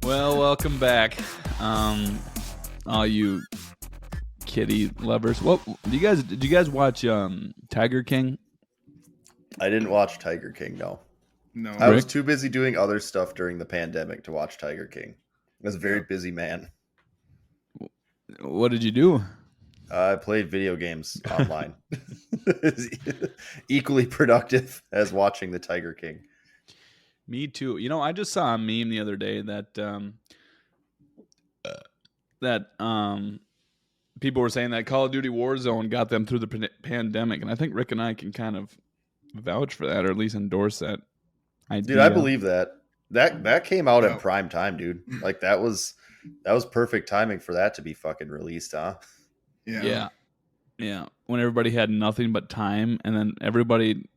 Well, welcome back, all you kitty lovers. What did you guys watch? Tiger King. I didn't watch Tiger King. No. I Rick? was too busy doing other stuff during the pandemic to watch Tiger King. I was a very busy man. What did you do? I played video games online. Equally productive as watching the Tiger King. Me too. You know, I just saw a meme the other day that people were saying that Call of Duty Warzone got them through the pandemic, and I think Rick and I can kind of vouch for that, or at least endorse that idea. Dude, I believe that. That came out in prime time, dude. Like that was perfect timing for that to be fucking released, huh? Yeah. When everybody had nothing but time, and then everybody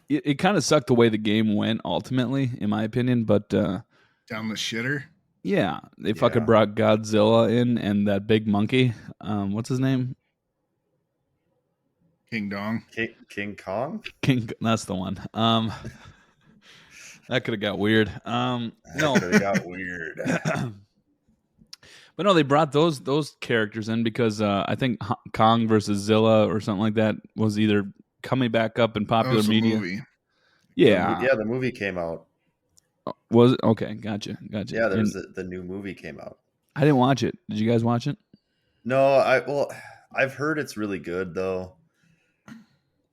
it kind of sucked the way the game went ultimately, in my opinion. But down the shitter. Yeah, they fucking brought Godzilla in and that big monkey. What's his name? King Dong. King Kong? That's the one. That could have got weird. No, could have got weird. But no, they brought those characters in because I think Kong versus Zilla or something like that was either coming back up in popular media. Movie. Yeah, the movie came out. Was it? Okay, gotcha. Yeah, there's the new movie came out. I didn't watch it. Did you guys watch it? No, I've heard it's really good though,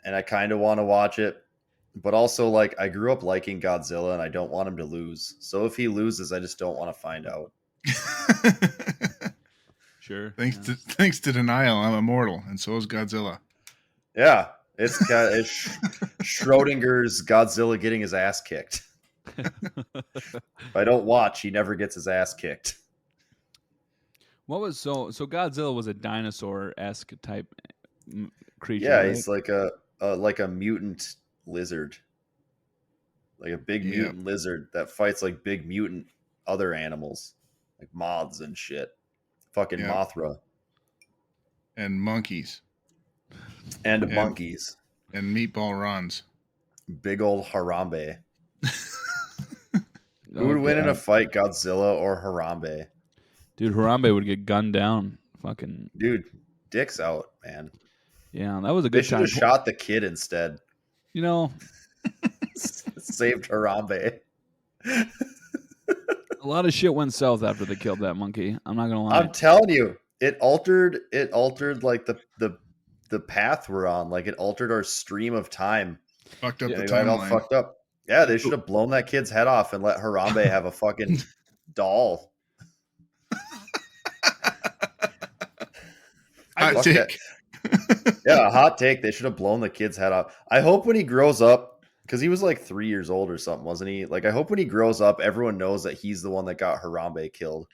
and I kind of want to watch it, but also like I grew up liking Godzilla and I don't want him to lose. So if he loses, I just don't want to find out. Sure. Thanks to denial, I'm immortal, and so is Godzilla. Yeah, it's Schrodinger's Godzilla getting his ass kicked. If I don't watch, he never gets his ass kicked. What was so Godzilla was a dinosaur-esque type creature. Yeah, right? he's like a mutant lizard, like a big mutant lizard that fights like big mutant other animals, like moths and shit. Fucking Mothra and monkeys and monkeys and meatball runs. Big old Harambe. Who would win in a fight, Godzilla or Harambe? Dude, Harambe would get gunned down. Fucking dude, dick's out, man. Yeah, that was a good time. They should have shot the kid instead. You know, saved Harambe. A lot of shit went south after they killed that monkey. I'm not gonna lie. I'm telling you, it altered like the path we're on. Like it altered our stream of time. Fucked up the timeline. All fucked up. Yeah, they should have blown that kid's head off and let Harambe have a fucking doll. Hot take. Yeah, hot take. They should have blown the kid's head off. I hope when he grows up, because he was like 3 years old or something, wasn't he? Like, I hope when he grows up, everyone knows that he's the one that got Harambe killed.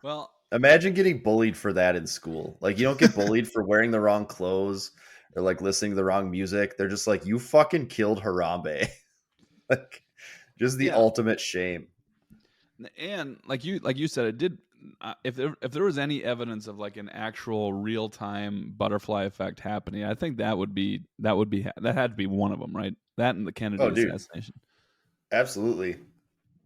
Well, imagine getting bullied for that in school. Like, you don't get bullied for wearing the wrong clothes or like listening to the wrong music. They're just like, you fucking killed Harambe. Like, just the ultimate shame. And like you said, it did. If there was any evidence of like an actual real time butterfly effect happening, I think that had to be one of them, right? That and the Kennedy assassination. Absolutely,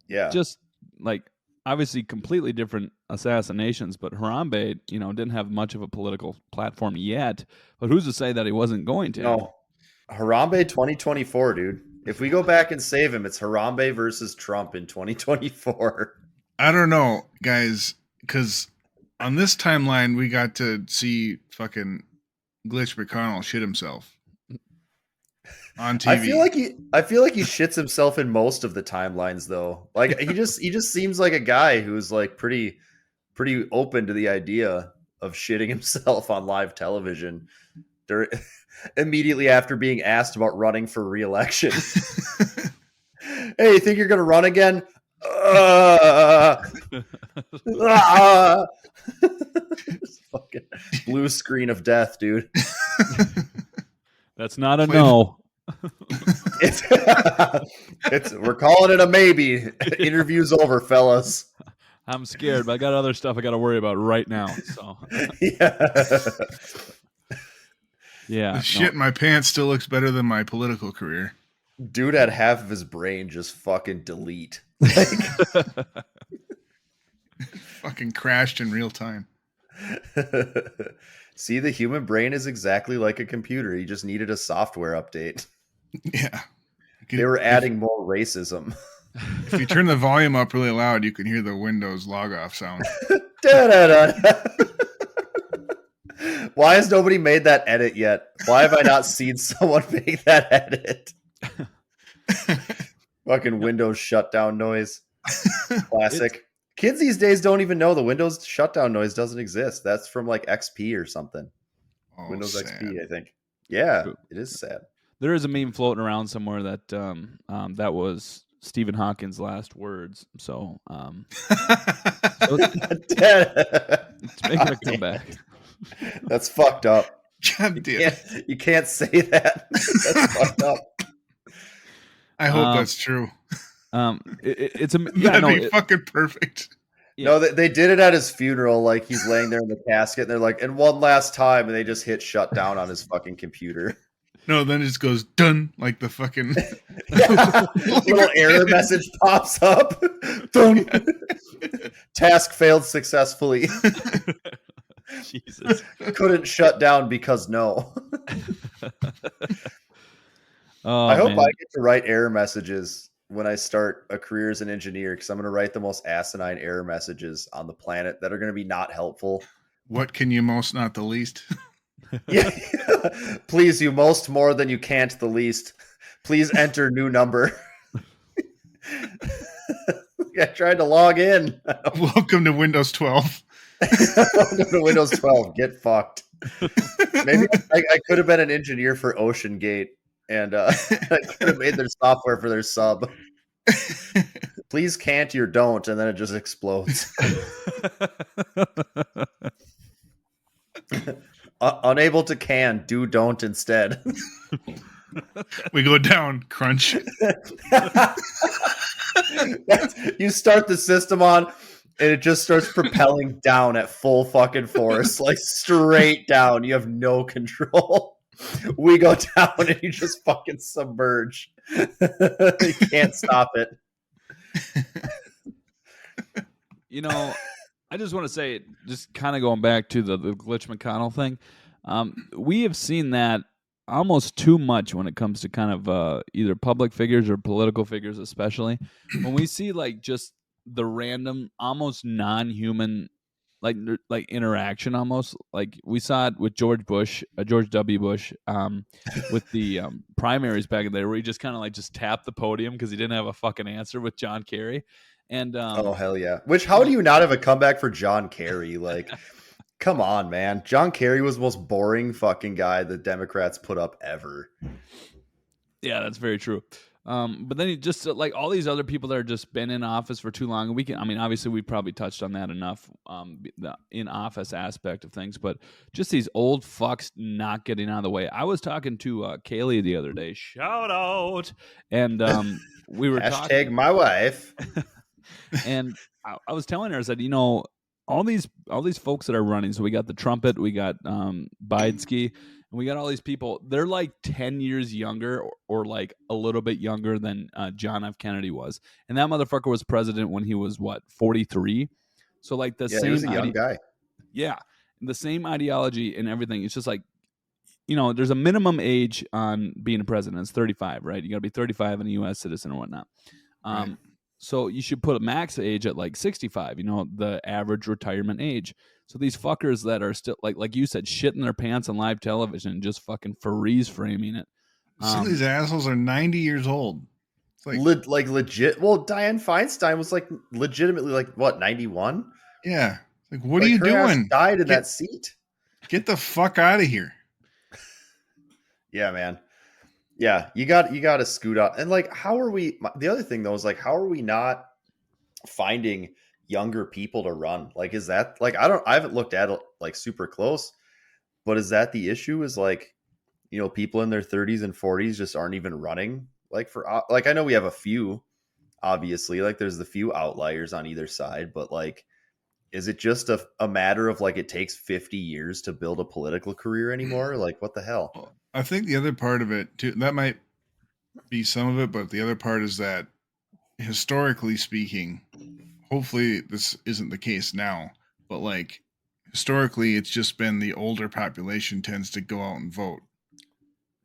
yeah. Just like obviously completely different assassinations, but Harambe, didn't have much of a political platform yet. But who's to say that he wasn't going to? No, Harambe 2024, dude. If we go back and save him, it's Harambe versus Trump in 2024. I don't know, guys, because on this timeline, we got to see fucking Glitch McConnell shit himself on TV. I feel like he shits himself in most of the timelines, though. Like he just seems like a guy who's like pretty open to the idea of shitting himself on live television immediately after being asked about running for re-election. Hey, you think you're gonna run again? Ah! Fucking blue screen of death, dude. That's not a no. We're calling it a maybe. Interview's over, fellas. I'm scared, but I got other stuff I got to worry about right now. So yeah, The shit in my pants still looks better than my political career. Dude had half of his brain just fucking delete. Fucking crashed in real time. See, the human brain is exactly like a computer. You just needed a software update. Yeah. They were adding more racism. If you turn the volume up really loud, you can hear the Windows log off sound. Why has nobody made that edit yet? Why have I not seen someone make that edit? Fucking Windows shutdown noise. Classic. Kids these days don't even know the Windows shutdown noise doesn't exist. That's from like XP or something. Oh, Windows sad. XP, I think. Yeah, it is sad. There is a meme floating around somewhere that that was Stephen Hawking's last words. So it's making a comeback. That's fucked up. God damn. You can't say that. That's fucked up. I hope that's true. It's a That'd be fucking perfect. Yeah. No, they did it at his funeral. Like he's laying there in the casket, and they're like, "And one last time," and they just hit shut down on his fucking computer. No, then it just goes done like the fucking little error message pops up. Done. Task failed successfully. Jesus. Couldn't shut down because no. Oh, I hope man. I get to write error messages when I start a career as an engineer, because I'm going to write the most asinine error messages on the planet that are going to be not helpful. What can you most, not the least? Yeah. Please, you most more than you can't the least. Please enter new number. I tried to log in. Welcome to Windows 12. Welcome to Windows 12. Get fucked. Maybe I could have been an engineer for Ocean Gate, and I could have made their software for their sub. Please can't or don't, and then it just explodes. Unable to can, do don't instead. We go down, crunch. You start the system on, and it just starts propelling down at full fucking force, like straight down. You have no control. We go down, and you just fucking submerge. You can't stop it. You know, I just want to say, just kind of going back to the Glitch McConnell thing, we have seen that almost too much when it comes to kind of either public figures or political figures, especially when we see like just the random, almost non-human, like interaction, almost like we saw it with George W. Bush, with the primaries back in there, where he just kind of like just tapped the podium because he didn't have a fucking answer with John Kerry. And oh hell yeah! How do you not have a comeback for John Kerry? Like, come on, man. John Kerry was the most boring fucking guy the Democrats put up ever. Yeah, that's very true. But then he just like all these other people that are just been in office for too long. Obviously we probably touched on that enough, the in office aspect of things, but just these old fucks not getting out of the way. I was talking to Kaylee the other day, shout out. And we were talking my wife. And I was telling her, I said, all these folks that are running. So we got the Trumpet, we got Bidesky, and we got all these people. They're like 10 years younger or like a little bit younger than John F. Kennedy was. And that motherfucker was president when he was 43. So like the same, he was a young guy. Yeah, the same ideology and everything. It's just like, there's a minimum age on being a president. It's 35, right? You got to be 35 and a U.S. citizen or whatnot. Right. So you should put a max age at like 65, the average retirement age. So these fuckers that are still, like you said, shitting their pants on live television and just fucking freeze framing it. Some of these assholes are 90 years old. It's like legit. Well, Dianne Feinstein was like legitimately like what, 91? Yeah. Like, what are you doing? Died in that seat. Get the fuck out of here. Yeah, man. Yeah, you got to scoot out. And like, how are we? The other thing though is like, how are we not finding younger people to run? Like, is that like, I haven't looked at it like super close, but is that the issue? Is like, people in their 30s and 40s just aren't even running. Like like, I know we have a few, obviously, like there's the few outliers on either side, but like, is it just a matter of like it takes 50 years to build a political career anymore? Like, what the hell? Well, I think the other part of it too, that might be some of it, but the other part is that historically speaking, hopefully this isn't the case now, but like historically it's just been the older population tends to go out and vote.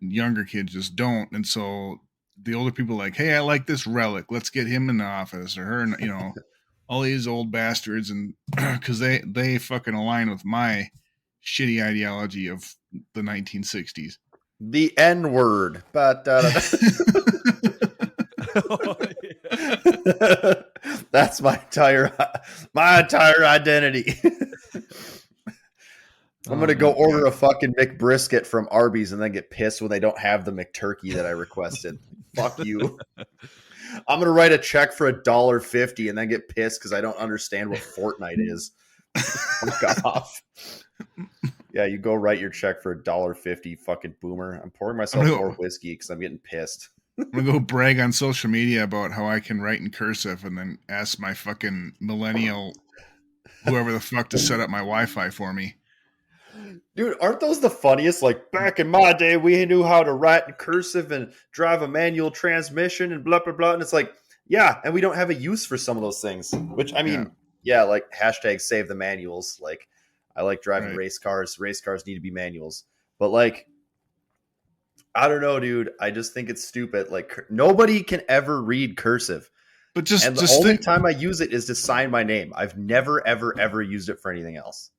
Younger kids just don't. And so the older people are like, hey, I like this relic. Let's get him in the office or her, all these old bastards. And because they fucking align with my shitty ideology of the 1960s. The N word. But Oh, yeah. that's my entire identity. I'm gonna go order a fucking McBrisket from Arby's and then get pissed when they don't have the McTurkey that I requested. Fuck you. I'm gonna write a check for $1.50 and then get pissed because I don't understand what Fortnite is. Fuck off. Yeah, you go write your check for $1.50, fucking boomer. I'm pouring myself more whiskey because I'm getting pissed. I'm gonna go brag on social media about how I can write in cursive and then ask my fucking millennial, whoever the fuck, to set up my Wi-Fi for me. Dude, aren't those the funniest? Like, back in my day, we knew how to write in cursive and drive a manual transmission and blah, blah, blah. And it's like, yeah, and we don't have a use for some of those things. Which, I mean, yeah like hashtag save the manuals. Like, I like driving race cars. Race cars need to be manuals. But, like, I don't know, dude. I just think it's stupid. Like, nobody can ever read cursive. But just only time I use it is to sign my name. I've never, ever, ever used it for anything else.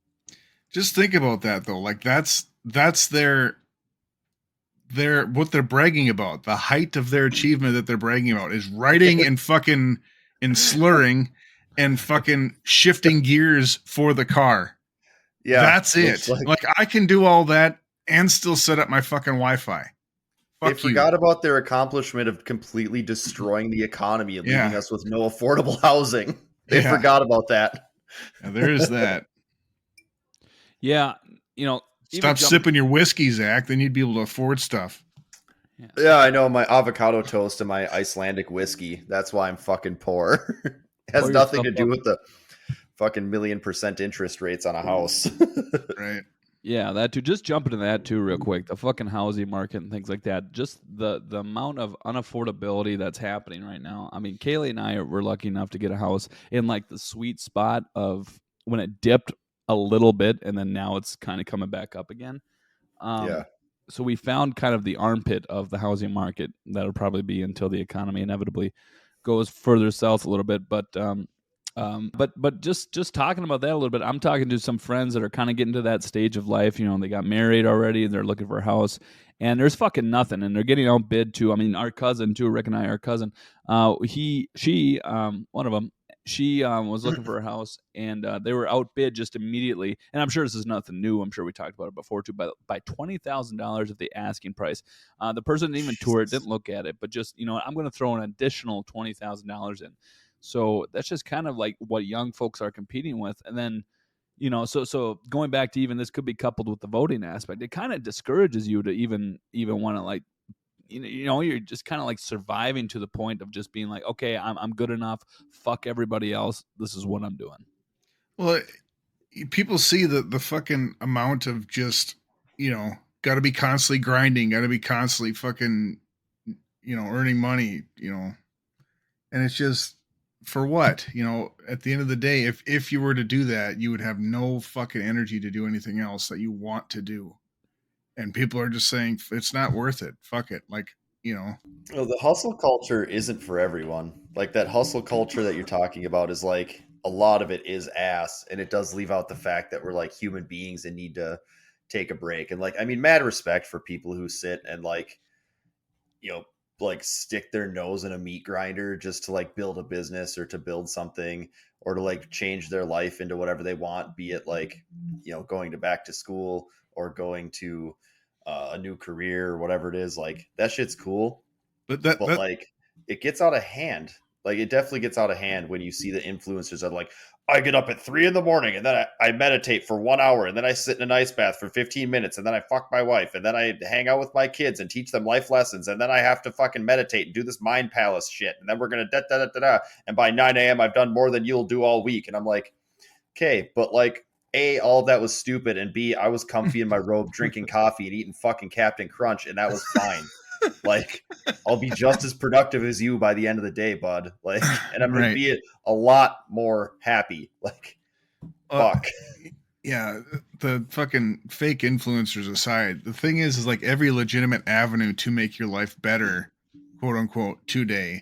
Just think about that though. Like that's their what they're bragging about. The height of their achievement that they're bragging about is writing and fucking and slurring and fucking shifting gears for the car. Yeah, that's it. Like I can do all that and still set up my fucking Wi-Fi. They forgot about their accomplishment of completely destroying the economy and leaving us with no affordable housing. They forgot about that. Yeah, there is that. Yeah, stop sipping your whiskey, Zach. Then you'd be able to afford stuff. Yeah, I know, my avocado toast and my Icelandic whiskey. That's why I'm fucking poor. It has nothing to do with the fucking 1,000,000% interest rates on a house. Right. Yeah, that too. Just jump into that too real quick. The fucking housing market and things like that. Just the amount of unaffordability that's happening right now. I mean, Kaylee and I were lucky enough to get a house in like the sweet spot of when it dipped a little bit and then now it's kind of coming back up again. So we found kind of the armpit of the housing market. That'll probably be until the economy inevitably goes further south a little bit. But just talking about that a little bit, I'm talking to some friends that are kind of getting to that stage of life. They got married already and they're looking for a house and there's fucking nothing and they're getting outbid too. I mean, our cousin too, Rick and I, our cousin, one of them, she was looking for a house and they were outbid just immediately. And I'm sure this is nothing new. I'm sure we talked about it before too, by $20,000 of the asking price. The person didn't even tour it, didn't look at it, but just, I'm going to throw an additional $20,000 in. So that's just kind of like what young folks are competing with. And then, so going back to even this could be coupled with the voting aspect. It kind of discourages you to even want to like, you're just kind of like surviving to the point of just being like, okay, I'm good enough. Fuck everybody else. This is what I'm doing. Well, people see the fucking amount of just, got to be constantly grinding, got to be constantly fucking, earning money, and it's just for what? At the end of the day, if you were to do that, you would have no fucking energy to do anything else that you want to do. And people are just saying it's not worth it. Fuck it. Like, the hustle culture isn't for everyone. Like that hustle culture that you're talking about is like a lot of it is ass. And it does leave out the fact that we're like human beings and need to take a break. And like, I mean, mad respect for people who sit and like, like stick their nose in a meat grinder just to like build a business or to build something or to like change their life into whatever they want, be it like, going to back to school or going to a new career or whatever it is. Like that shit's cool. But like it gets out of hand. Like it definitely gets out of hand when you see the influencers that are like, I get up at 3 a.m. and then I meditate for 1 hour and then I sit in an ice bath for 15 minutes and then I fuck my wife and then I hang out with my kids and teach them life lessons and then I have to fucking meditate and do this mind palace shit and then we're gonna da da da da da and by 9 a.m. I've done more than you'll do all week. And I'm like, okay, but like A, all of that was stupid, and B, I was comfy in my robe drinking coffee and eating fucking Captain Crunch, and that was fine. Like, I'll be just as productive as you by the end of the day, bud. Like, and I'm gonna be a lot more happy. Like, fuck. Yeah, the fucking fake influencers aside, the thing is like every legitimate avenue to make your life better, quote unquote, today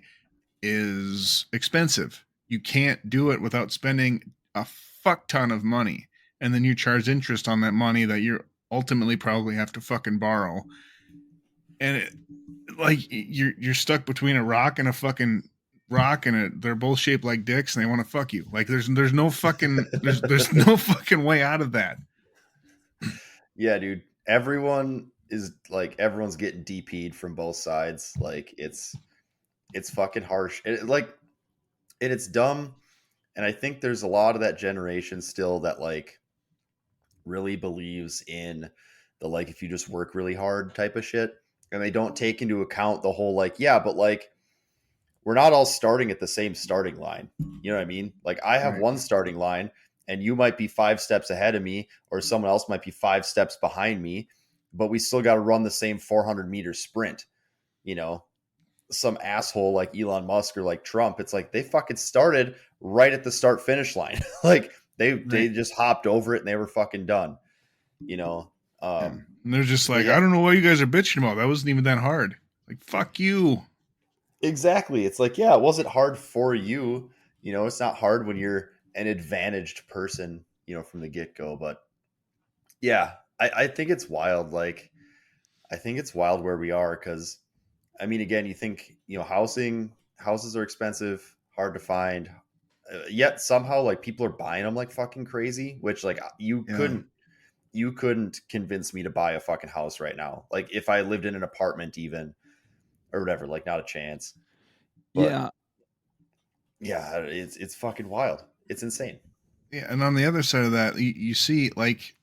is expensive. You can't do it without spending a fuck ton of money, and then you charge interest on that money that you ultimately probably have to fucking borrow. And like you're stuck between a rock and a fucking rock, and they're both shaped like dicks, and they want to fuck you. Like there's no fucking there's no fucking way out of that. Yeah, dude. Everyone's getting DP'd from both sides. Like it's fucking harsh. And it's dumb. And I think there's a lot of that generation still that like really believes in the like if you just work really hard type of shit. And they don't take into account the whole like, yeah, but like we're not all starting at the same starting line. You know what I mean? Like I have one starting line and you might be 5 steps ahead of me or someone else might be 5 steps behind me, but we still got to run the same 400-meter sprint. You know, some asshole like Elon Musk or like Trump, it's like they fucking started right at the start finish line. Like they just hopped over it and they were fucking done. You know, and they're just like, I don't know what you guys are bitching about. That wasn't even that hard. Like, fuck you. Exactly. It's like, yeah, it wasn't hard for you. You know, it's not hard when you're an advantaged person, you know, from the get-go. But yeah, I think it's wild. Like, I think it's wild where we are because, I mean, again, you think, you know, houses are expensive, hard to find. Yet somehow, like, people are buying them like fucking crazy, which, like, you couldn't convince me to buy a fucking house right now. Like, if I lived in an apartment even or whatever, like, not a chance. But, yeah, it's fucking wild. It's insane. Yeah, and on the other side of that, you see, like,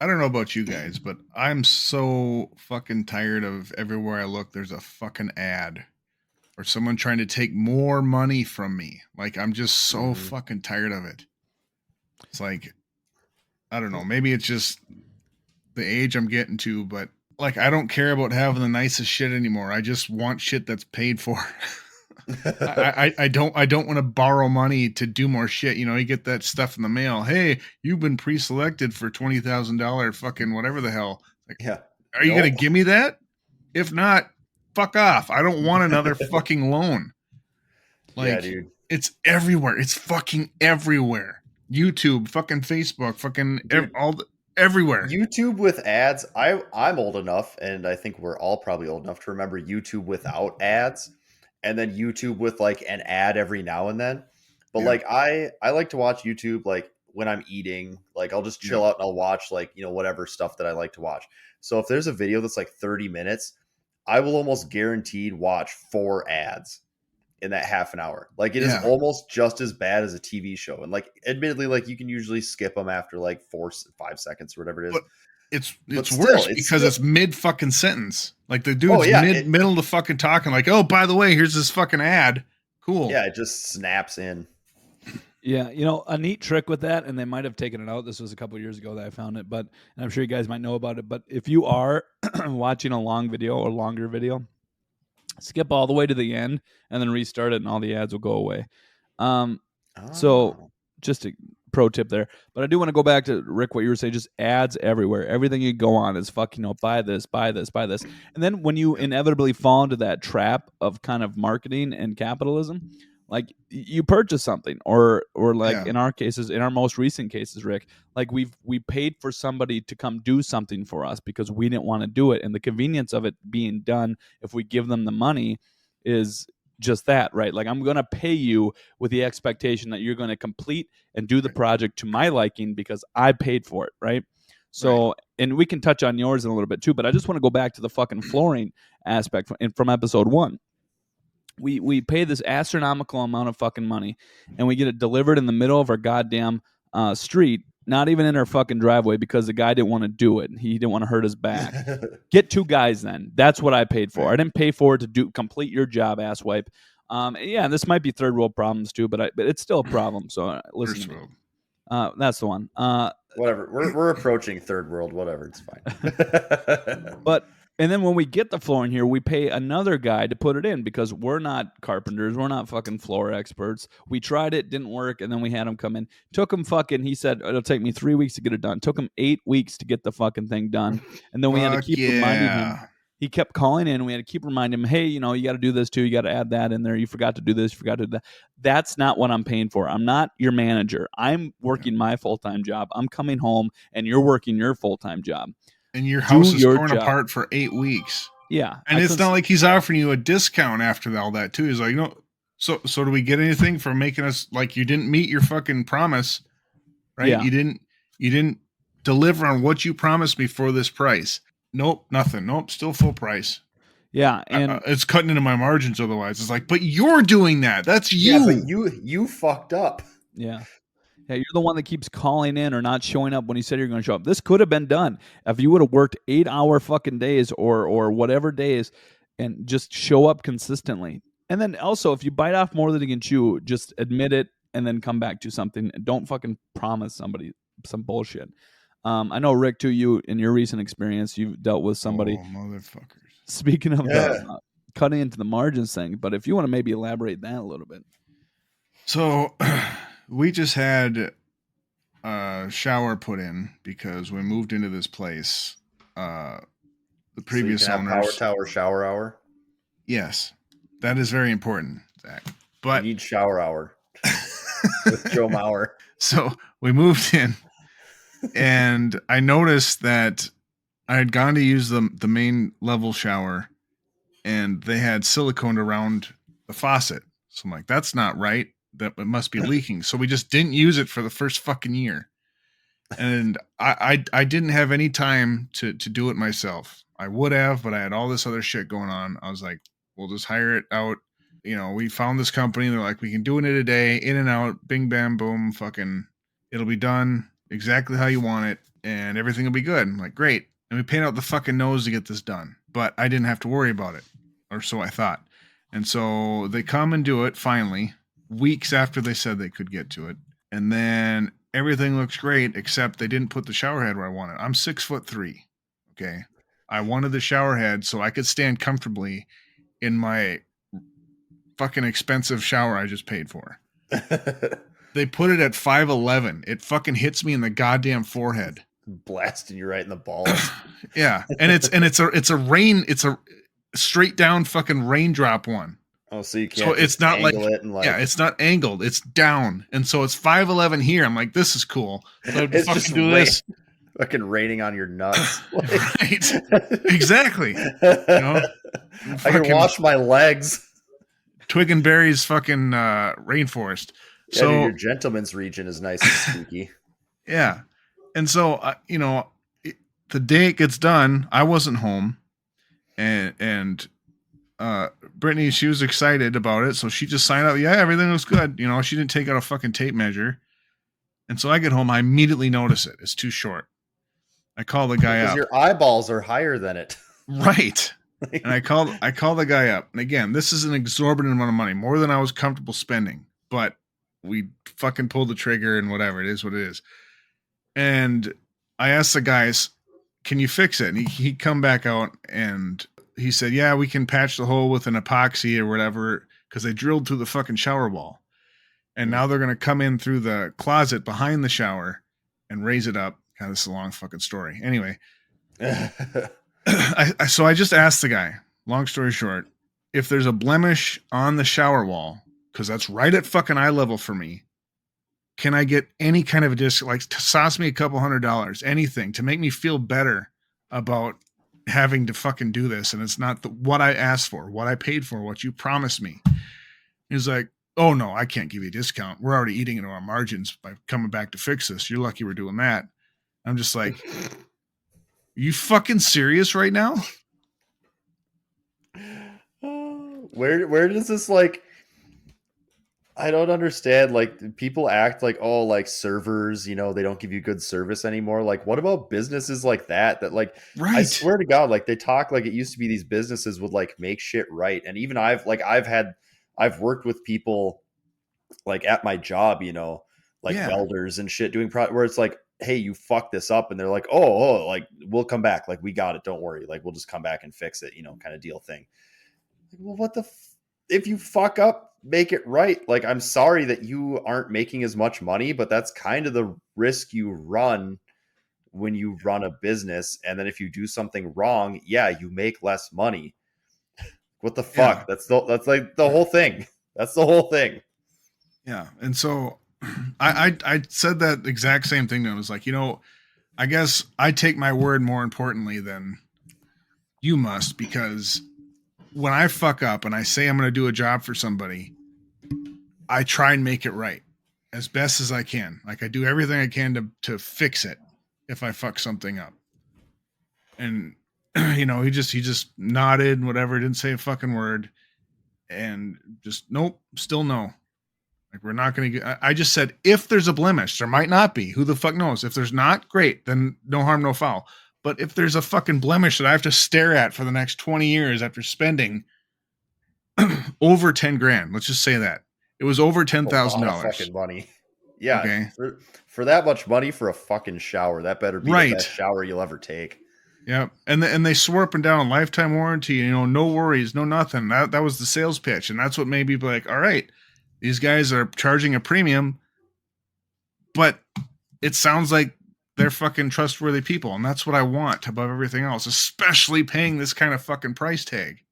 I don't know about you guys, but I'm so fucking tired of everywhere I look, there's a fucking ad or someone trying to take more money from me. Like, I'm just so fucking tired of it. It's like, I don't know, maybe it's just the age I'm getting to, but like, I don't care about having the nicest shit anymore. I just want shit that's paid for. I don't want to borrow money to do more shit. You know, you get that stuff in the mail. Hey, you've been pre-selected for $20,000 fucking whatever the hell. Like, yeah. Are you going to give me that? If not, fuck off. I don't want another fucking loan. Like, yeah, dude. It's everywhere. It's fucking everywhere. YouTube, fucking Facebook, fucking everywhere. YouTube with ads. I'm old enough, and I think we're all probably old enough to remember YouTube without ads. And then YouTube with like an ad every now and then. But like I like to watch YouTube like when I'm eating, like I'll just chill out and I'll watch like, you know, whatever stuff that I like to watch. So if there's a video that's like 30 minutes, I will almost guaranteed watch 4 ads in that half an hour. Like it is almost just as bad as a TV show. And like admittedly, like you can usually skip them after like 4-5 seconds or whatever it is. But it's worse because it's mid fucking sentence. Like the dude's middle to fucking talking like, oh, by the way, here's this fucking ad. Cool. Yeah, it just snaps in. Yeah, you know, a neat trick with that, and they might have taken it out. This was a couple of years ago that I found it, and I'm sure you guys might know about it. But if you are watching a long video or longer video, skip all the way to the end and then restart it, and all the ads will go away. So just a pro tip there. But I do want to go back to Rick, what you were saying, just ads everywhere. Everything you go on is fucking, you know, buy this. And then when you inevitably fall into that trap of kind of marketing and capitalism, like you purchase something or like in our cases, in our most recent cases, Rick, like we paid for somebody to come do something for us because we didn't want to do it. And the convenience of it being done, if we give them the money, is just that, right? Like I'm going to pay you with the expectation that you're going to complete and do the project to my liking because I paid for it, right? So, and we can touch on yours in a little bit too, but I just want to go back to the fucking flooring aspect from episode 1. We pay this astronomical amount of fucking money, and we get it delivered in the middle of our goddamn street, not even in our fucking driveway, because the guy didn't want to do it. He didn't want to hurt his back. Get 2 guys then. That's what I paid for. I didn't pay for it to complete your job, asswipe. Yeah, this might be third world problems too, but it's still a problem. So listen to me. That's the one. Whatever. We're approaching third world. Whatever. It's fine. But and then when we get the floor in here, we pay another guy to put it in because we're not carpenters. We're not fucking floor experts. We tried it, didn't work, and then we had him come in. Took him fucking, he said, it'll take me 3 weeks to get it done. Took him 8 weeks to get the fucking thing done. And then we had to keep reminding him. He kept calling in. We had to keep reminding him, hey, you got to do this too. You got to add that in there. You forgot to do this. You forgot to do that. That's not what I'm paying for. I'm not your manager. I'm working my full-time job. I'm coming home, and you're working your full-time job. And your house is torn apart for 8 weeks. Yeah. And it's not like he's offering you a discount after all that, too. He's like, no. So do we get anything for making us, like, you didn't meet your fucking promise, right? Yeah. You didn't deliver on what you promised me for this price. Nope, nothing. Nope, still full price. Yeah, and it's cutting into my margins otherwise. It's like, but you're doing that. That's you. Yeah, but you fucked up. Yeah. Yeah, you're the one that keeps calling in or not showing up when you said you're going to show up. This could have been done if you would have worked 8-hour fucking days or whatever days and just show up consistently. And then also, if you bite off more than you can chew, just admit it and then come back to something. Don't fucking promise somebody some bullshit. I know, Rick, too, you, in your recent experience, you've dealt with somebody. Oh, motherfuckers. Speaking of cutting into the margins thing, but if you want to maybe elaborate that a little bit. So we just had a shower put in because we moved into this place. The previous so you can owners. Have Power Tower shower hour. Yes, that is very important, Zach. But you need shower hour with Joe Mauer. So we moved in, and I noticed that I had gone to use the main level shower, and they had silicone around the faucet. So I'm like, that's not right. That it must be leaking. So we just didn't use it for the first fucking year. And I didn't have any time to do it myself. I would have, but I had all this other shit going on. I was like, we'll just hire it out. We found this company. They're like, we can do it in a day, in and out, bing, bam, boom, fucking, it'll be done exactly how you want it, and everything will be good. I'm like, great. And we paid out the fucking nose to get this done. But I didn't have to worry about it, or so I thought. And so they come and do it finally, weeks after they said they could get to it. And then everything looks great, except they didn't put the shower head where I wanted. I'm 6'3". Okay. I wanted the shower head so I could stand comfortably in my fucking expensive shower I just paid for. They put it at 5'11". It fucking hits me in the goddamn forehead. Blasting you right in the balls. Yeah. And it's a straight down fucking raindrop one. Oh, so you can't. So it's not like, yeah, it's not angled. It's down, and so it's 5'11" here. I'm like, this is cool. So it's just do this. Fucking raining on your nuts. Right? Exactly. I can wash my legs. Twig and Berry's fucking rainforest. Yeah, so your gentleman's region is nice and spooky. Yeah, and so the day it gets done, I wasn't home, and Brittany, she was excited about it, so she just signed up. Yeah, everything looks good. She didn't take out a fucking tape measure. And so I get home, I immediately notice it. It's too short. I call the guy up. Your eyeballs are higher than it. Right. And I call the guy up. And again, this is an exorbitant amount of money, more than I was comfortable spending. But we fucking pulled the trigger and whatever. It is what it is. And I asked the guys, can you fix it? And he come back out and he said, yeah, we can patch the hole with an epoxy or whatever, because they drilled through the fucking shower wall. And now they're going to come in through the closet behind the shower and raise it up. God, this is a long fucking story. Anyway, so I just asked the guy, long story short, if there's a blemish on the shower wall, because that's right at fucking eye level for me, can I get any kind of a discount, like toss me a couple $100, anything to make me feel better about having to fucking do this, and it's not what I asked for, what I paid for, what you promised me. He's like, oh no, I can't give you a discount. We're already eating into our margins by coming back to fix this. You're lucky we're doing that. I'm just like, are you fucking serious right now? Where does this like? I don't understand. Like people act like, oh, like servers, they don't give you good service anymore. Like, what about businesses like that? That like, I Right. swear to God, like they talk like it used to be these businesses would like make shit right. And even I've worked with people like at my job, like Yeah. welders and shit doing where it's like, hey, you fucked this up, and they're like, oh, like we'll come back, like we got it, don't worry, like we'll just come back and fix it, kind of deal thing. Like, well, if you fuck up, make it right. Like, I'm sorry that you aren't making as much money, but that's kind of the risk you run when you run a business. And then if you do something wrong, yeah, you make less money. What the Yeah. fuck? That's like the whole thing. That's the whole thing. Yeah. And so I said that exact same thing to him. I was like, I guess I take my word more importantly than you must, because when I fuck up and I say I'm going to do a job for somebody, I try and make it right as best as I can. Like I do everything I can to fix it if I fuck something up. And he just nodded, whatever, didn't say a fucking word, and just nope, still no. Like we're not going to get. I just said if there's a blemish, there might not be. Who the fuck knows? If there's not, great, then no harm, no foul. But if there's a fucking blemish that I have to stare at for the next 20 years after spending over 10 grand, let's just say that it was over A lot of $10,000. fucking money. Yeah, Okay, for that much money for a fucking shower, that better be the right. best shower you'll ever take. Yeah, and they swore up and down a lifetime warranty. No worries, no nothing. That was the sales pitch, and that's what made people like, all right, these guys are charging a premium, but it sounds like they're fucking trustworthy people, and that's what I want above everything else, especially paying this kind of fucking price tag.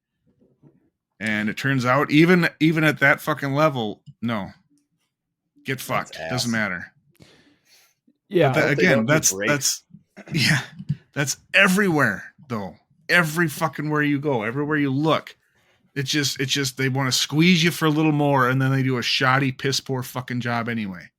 And it turns out, even at that fucking level, no, get fucked. Doesn't matter. Yeah. But again, that's yeah, that's everywhere though. Every fucking where you go, everywhere you look, it's just they want to squeeze you for a little more, and then they do a shoddy, piss poor fucking job anyway.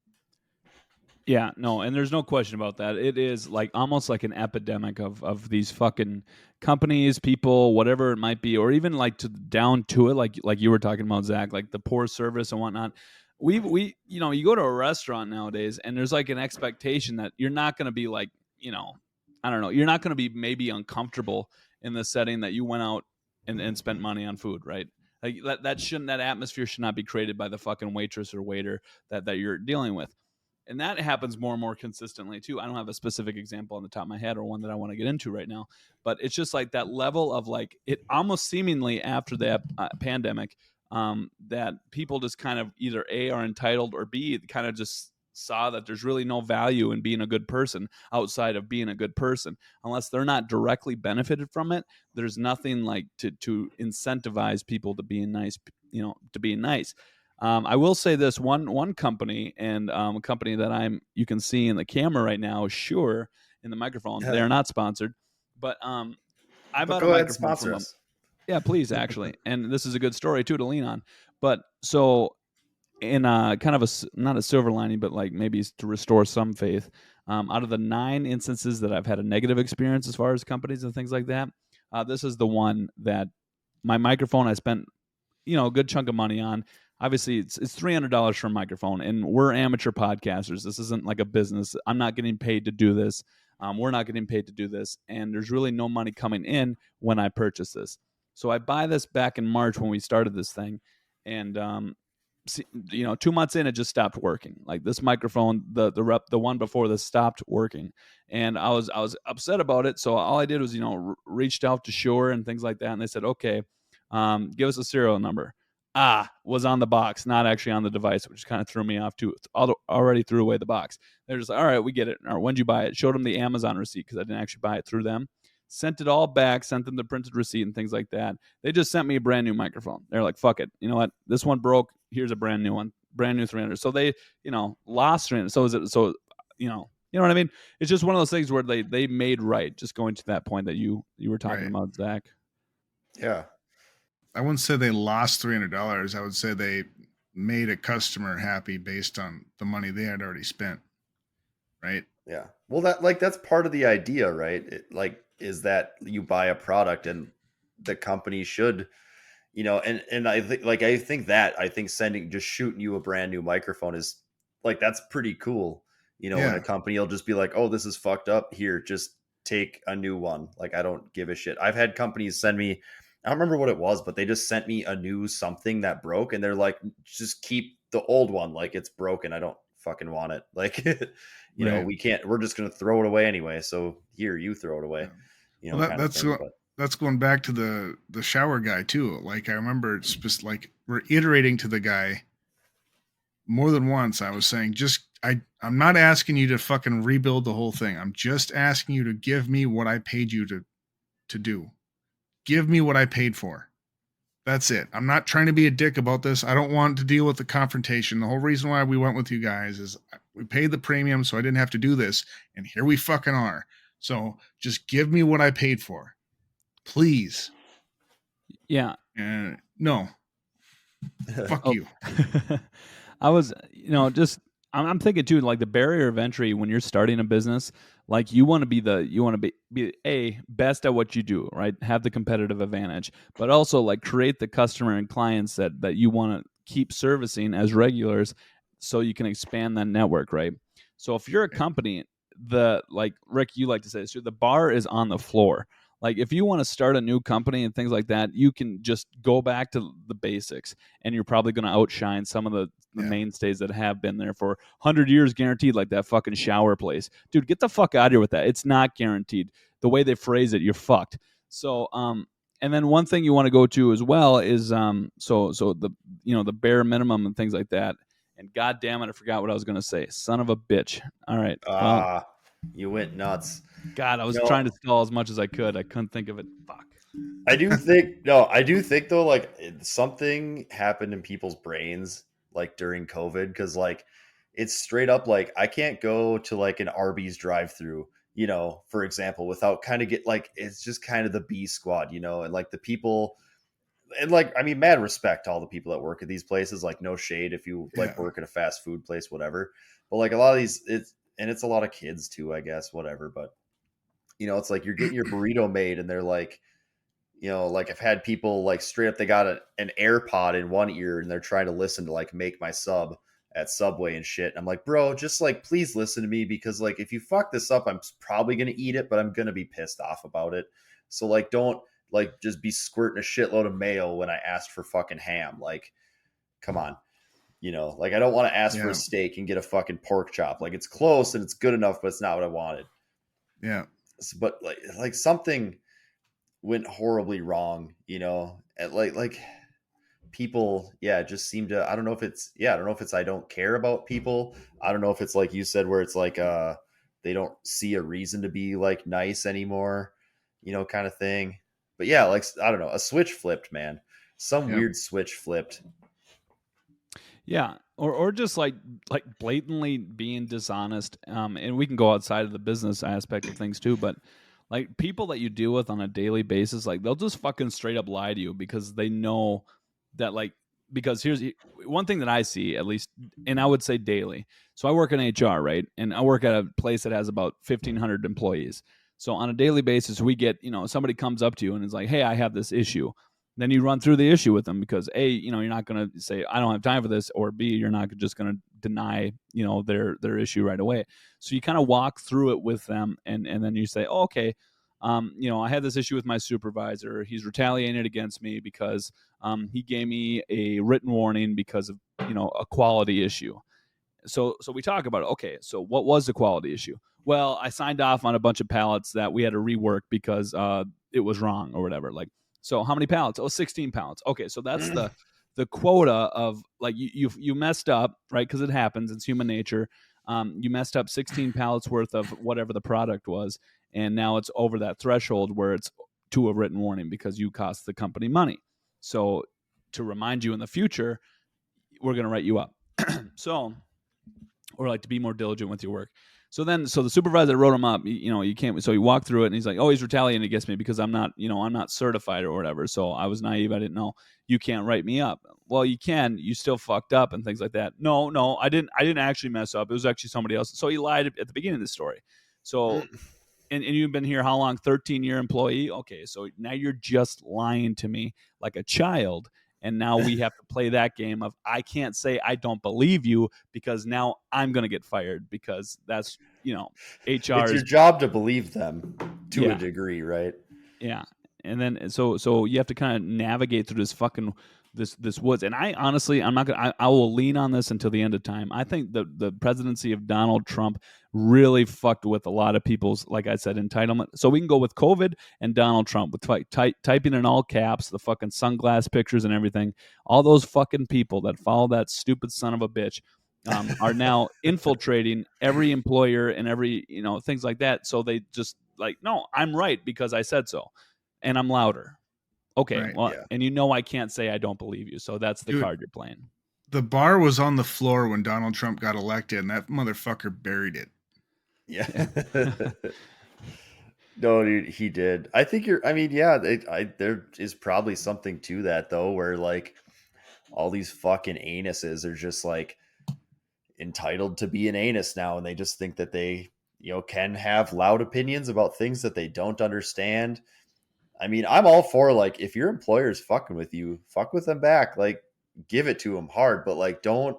Yeah, no, and there's no question about that. It is like almost like an epidemic of these fucking companies, people, whatever it might be, or even like down to it, like you were talking about, Zach, like the poor service and whatnot. We you go to a restaurant nowadays, and there's like an expectation that you're not going to be like, I don't know, you're not going to be maybe uncomfortable in the setting that you went out and spent money on food, right? Like that atmosphere should not be created by the fucking waitress or waiter that you're dealing with. And that happens more and more consistently too. I don't have a specific example on the top of my head or one that I want to get into right now, but it's just like that level of like it almost seemingly after the pandemic, that people just kind of either A, are entitled, or B, kind of just saw that there's really no value in being a good person outside of being a good person. Unless they're not directly benefited from it, there's nothing like to incentivize people to being nice, to being nice. I will say this one company, and a company that you can see in the camera right now, Shure, in the microphone. Yeah. They are not sponsored, but I bought a go ahead, microphone sponsor from them. us. Yeah, please, actually. And this is a good story too to lean on. But so in kind of not a silver lining, but like maybe to restore some faith, out of the 9 instances that I've had a negative experience as far as companies and things like that, this is the one that my microphone I spent a good chunk of money on. Obviously, it's $300 for a microphone, and we're amateur podcasters. This isn't like a business. I'm not getting paid to do this. We're not getting paid to do this, and there's really no money coming in when I purchase this. So I buy this back in March when we started this thing, and 2 months in, it just stopped working. Like this microphone, the one before this stopped working, and I was upset about it. So all I did was reached out to Shure and things like that, and they said, okay, give us a serial number. Was on the box, not actually on the device, which kind of threw me off too. Already threw away the box. They're just like, all right, we get it. Or when'd you buy it? Showed them the Amazon receipt because I didn't actually buy it through them. Sent it all back, sent them the printed receipt and things like that. They just sent me a brand new microphone. They're like, fuck it. You know what? This one broke. Here's a brand new one. Brand new 300. So they, lost 300. So is it, so, you know what I mean? It's just one of those things where they made right, just going to that point that you were talking about, Zach. Yeah. I wouldn't say they lost $300. I would say they made a customer happy based on the money they had already spent. Right. Yeah. Well, that's part of the idea, right? Is that you buy a product and the company should, and I think shooting you a brand new microphone is like, that's pretty cool. When a Yeah. company will just be like, oh, this is fucked up, here, just take a new one. Like, I don't give a shit. I've had companies send me, I don't remember what it was, but they just sent me a new something that broke, and they're like, just keep the old one, like, it's broken, I don't fucking want it. Like, Right. we're just gonna throw it away anyway, so here, you throw it away. Yeah. Well, Kind of thing. But that's going back to the shower guy too. Like I remember, it's just like reiterating to the guy more than once. I was saying, I'm not asking you to fucking rebuild the whole thing. I'm just asking you to give me what I paid you to do. Give me what I paid for. That's it. I'm not trying to be a dick about this. I don't want to deal with the confrontation. The whole reason why we went with you guys is we paid the premium, so I didn't have to do this, and here we fucking are. So just give me what I paid for, please. Yeah. No. Fuck you. I was, I'm thinking too, like the barrier of entry when you're starting a business, like you want to be a best at what you do, right? Have the competitive advantage, but also like create the customer and clients that you want to keep servicing as regulars, so you can expand that network, right? So if you're a company, like Rick, you like to say this, the bar is on the floor. Like if you want to start a new company and things like that, you can just go back to the basics, and you're probably going to outshine some of the mainstays that have been there for 100 years guaranteed, like that fucking shower place. Dude, get the fuck out of here with that. It's not guaranteed. The way they phrase it, you're fucked. So, and then one thing you want to go to as well is so the bare minimum and things like that. And god damn it, I forgot what I was going to say. Son of a bitch. All right. Well, you went nuts. God, I was trying to stall as much as I could. I couldn't think of it. Fuck. I do think though, like, something happened in people's brains like during COVID, because like it's straight up like I can't go to like an Arby's drive-through, for example, without kind of it's just kind of the B squad, and like the people, and like, I mean, mad respect to all the people that work at these places, like no shade if you like work at a fast food place, whatever. But like a lot of these, it's a lot of kids too, I guess, whatever. But it's like you're getting your burrito made, and they're like, like I've had people like straight up, they got an AirPod in one ear, and they're trying to listen to like Make My Sub at Subway and shit. And I'm like, bro, just like, please listen to me, because like if you fuck this up, I'm probably going to eat it, but I'm going to be pissed off about it. So like, don't like just be squirting a shitload of mayo when I asked for fucking ham. Like, come on. Like I don't want to ask for a steak and get a fucking pork chop. Like it's close and it's good enough, but it's not what I wanted. Yeah. But like something went horribly wrong, and like people, just seem to, I don't know if it's I don't care about people. I don't know if it's like you said, where it's like they don't see a reason to be like nice anymore, kind of thing. But yeah, like I don't know, a switch flipped, man. Some weird switch flipped. Yeah, or just like blatantly being dishonest. And we can go outside of the business aspect of things too, but like people that you deal with on a daily basis, like they'll just fucking straight up lie to you because they know that, like, because here's one thing that I see, at least, and I would say daily. So I work in HR, right? And I work at a place that has about 1,500 employees. So on a daily basis, we get, somebody comes up to you and is like, hey, I have this issue. Then you run through the issue with them because A, you're not going to say, I don't have time for this, or B, you're not just going to deny, their issue right away. So you kind of walk through it with them, and then you say, oh, okay, I had this issue with my supervisor. He's retaliated against me because he gave me a written warning because of, a quality issue. So we talk about it. Okay, so what was the quality issue? Well, I signed off on a bunch of pallets that we had to rework because it was wrong or whatever. Like, so how many pallets? Oh, 16 pallets. Okay, so that's the quota of, like, you messed up, right? Because it happens. It's human nature. You messed up 16 pallets worth of whatever the product was, and now it's over that threshold where it's to a written warning because you cost the company money. So to remind you in the future, we're going to write you up. So, or like to be more diligent with your work. So the supervisor wrote him up. You can't. So he walked through it, and he's like, "Oh, he's retaliating against me because I'm not certified or whatever. So I was naive. I didn't know. You can't write me up. Well, you can. You still fucked up and things like that. No, I didn't actually mess up. It was actually somebody else. So he lied at the beginning of the story. So and you've been here how long? 13-year employee. Okay, so now you're just lying to me like a child. And now we have to play that game of I can't say I don't believe you because now I'm going to get fired because that's, HR It's your is, job to believe them to a yeah, degree, right? yeah. And then so you have to kind of navigate through this woods. And I honestly, I'm not gonna. I will lean on this until the end of time. I think the presidency of Donald Trump really fucked with a lot of people's, like I said, entitlement. So we can go with COVID and Donald Trump with typing in all caps, the fucking sunglass pictures and everything. All those fucking people that follow that stupid son of a bitch. Are now infiltrating every employer and every things like that. So they just like, no, I'm right because I said so, and I'm louder. Okay, Right. well, Yeah. and I can't say I don't believe you, so that's the Dude, card you're playing. the bar was on the floor when Donald Trump got elected, and that motherfucker buried it. Yeah. No, dude, he did. I think I mean, yeah, there is probably something to that though, where like all these fucking anuses are just like entitled to be an anus now, and they just think that they, can have loud opinions about things that they don't understand. I mean, I'm all for like if your employer's fucking with you, fuck with them back. Like, give it to them hard, but like don't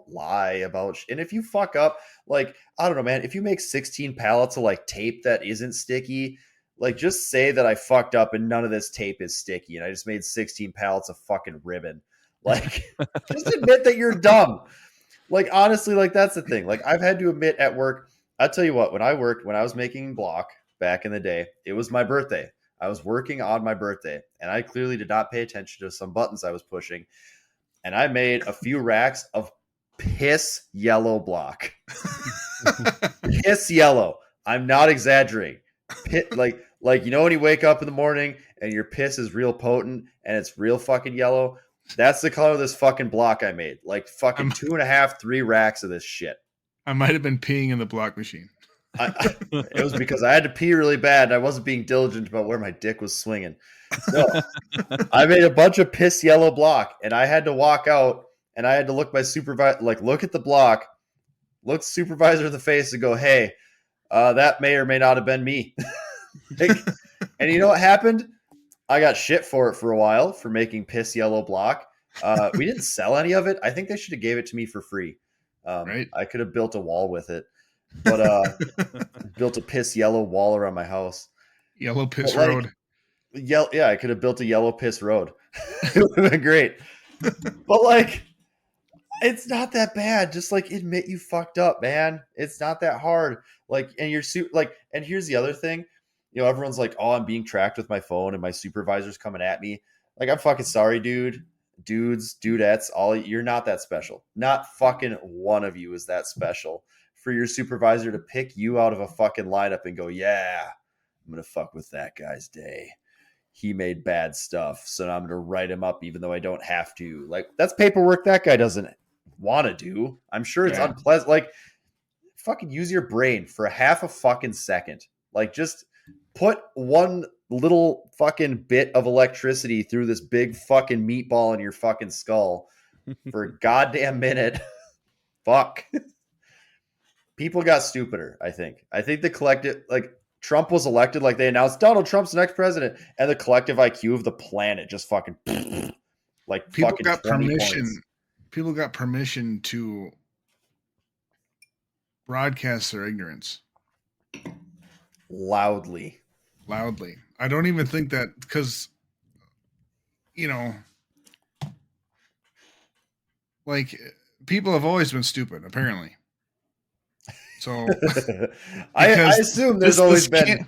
lie about and if you fuck up, like, I don't know, man, if you make 16 pallets of like tape that isn't sticky, like just say that I fucked up and none of this tape is sticky and I just made 16 pallets of fucking ribbon. Like, just admit that you're dumb. Like, honestly, like that's the thing. Like, I've had to admit at work, I'll tell you what, when I was making block back in the day, it was my birthday. I was working on my birthday and I clearly did not pay attention to some buttons I was pushing. And I made a few racks of piss yellow block. Piss yellow. I'm not exaggerating. Like when you wake up in the morning and your piss is real potent and it's real fucking yellow. That's the color of this fucking block I made. Like fucking 2.5, 3 racks of this shit. I might have been peeing in the block machine. It was because I had to pee really bad and I wasn't being diligent about where my dick was swinging. No, I made a bunch of piss yellow block and I had to walk out and I had to look my supervisor, like look at the block, look supervisor in the face and go, hey, that may or may not have been me. Like, and you know what happened? I got shit for it for a while for making piss yellow block. We didn't sell any of it. I think they should have gave it to me for free. Right. I could have built a wall with it, but built a piss yellow wall around my house. Yellow piss But, road. Yeah, I could have built a yellow piss road. It would have been great. But like, it's not that bad. Just like admit you fucked up, man. It's not that hard. Like, and and here's the other thing. Everyone's like, oh, I'm being tracked with my phone and my supervisor's coming at me. Like, I'm fucking sorry, dude. Dudes, dudettes, you're not that special. Not fucking one of you is that special for your supervisor to pick you out of a fucking lineup and go, yeah, I'm going to fuck with that guy's day. He made bad stuff, so now I'm going to write him up even though I don't have to. Like, that's paperwork that guy doesn't want to do. I'm sure it's unpleasant. Like, fucking use your brain for a half a fucking second. Like, just put one little fucking bit of electricity through this big fucking meatball in your fucking skull for a goddamn minute. Fuck. People got stupider, I think. I think the collective, like, Trump was elected, like they announced Donald Trump's the next president, and the collective IQ of the planet just fucking like People fucking got 20 permission. points. People got permission to broadcast their ignorance Loudly. I don't even think that because like people have always been stupid apparently. So I assume there's always been.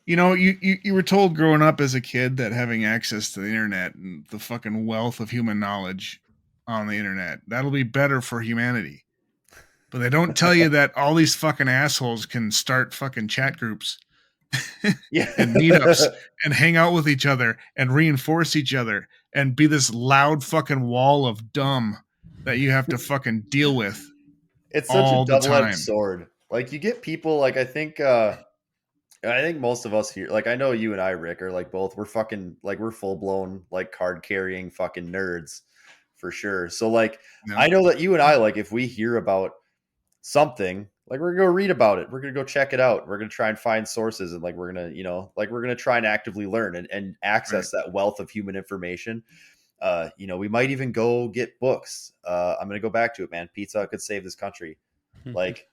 You were told growing up as a kid that having access to the internet and the fucking wealth of human knowledge on the internet, that'll be better for humanity. But they don't tell you that all these fucking assholes can start fucking chat groups and meetups and hang out with each other and reinforce each other and be this loud fucking wall of dumb that you have to fucking deal with. It's such a double-edged sword. Like, you get people like I think most of us here, like I know you and I, Rick, are like both we're fucking like we're full blown like card carrying fucking nerds for sure. So like I know that you and I, like if we hear about something Like, we're gonna go read about it. We're gonna go check it out. We're gonna try and find sources, and like we're gonna, we're gonna try and actively learn and access that wealth of human information. We might even go get books. I'm gonna go back to it, man. Pizza could save this country. Like,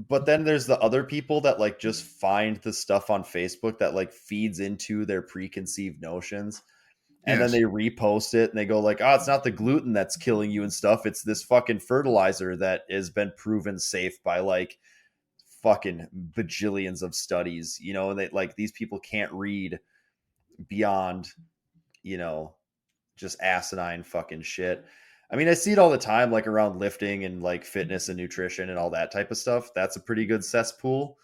but then there's the other people that like just find the stuff on Facebook that like feeds into their preconceived notions, and then Yes. they repost it and they go like, oh, it's not the gluten that's killing you and stuff, it's this fucking fertilizer that has been proven safe by like fucking bajillions of studies, and they like, these people can't read beyond, just asinine fucking shit. I mean, I see it all the time, like around lifting and like fitness and nutrition and all that type of stuff. That's a pretty good cesspool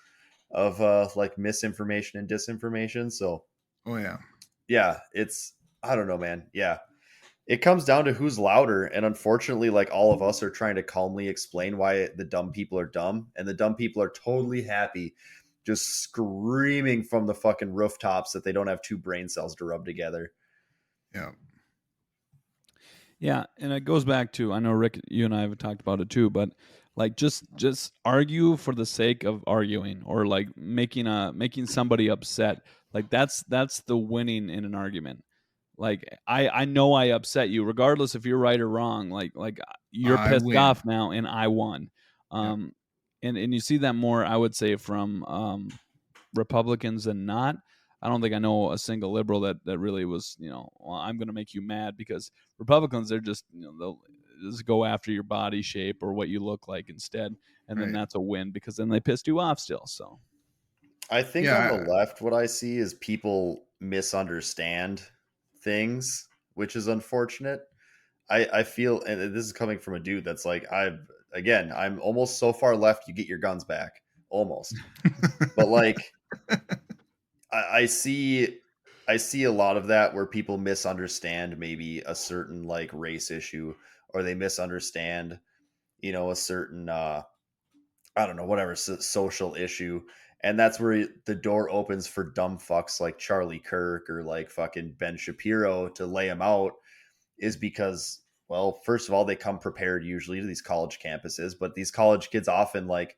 of like misinformation and disinformation. So Oh yeah. yeah, I don't know, man. Yeah, it comes down to who's louder, and unfortunately, like, all of us are trying to calmly explain why the dumb people are dumb, and the dumb people are totally happy just screaming from the fucking rooftops that they don't have two brain cells to rub together. Yeah. Yeah, and it goes back to, I know Rick, you and I have talked about it too, but like just argue for the sake of arguing, or like making somebody upset. Like that's the winning in an argument. Like I know I upset you, regardless if you're right or wrong. Like you're I pissed win. off now, and I won. Yep. And you see that more, I would say, from Republicans than not. I don't think I know a single liberal that really was, well, I'm going to make you mad, because Republicans, they're just, they'll just go after your body shape or what you look like instead, and then Right. that's a win, because then they pissed you off still. So I think on the Yeah. left, what I see is people misunderstand things, which is unfortunate. I feel, and this is coming from a dude that's like, I'm almost so far left, you get your guns back. Almost. But like, I see a lot of that where people misunderstand maybe a certain like race issue, or they misunderstand, a certain I don't know, whatever, social issue. And that's where the door opens for dumb fucks like Charlie Kirk or like fucking Ben Shapiro to lay them out, is because, well, first of all, they come prepared usually to these college campuses, but these college kids often, like,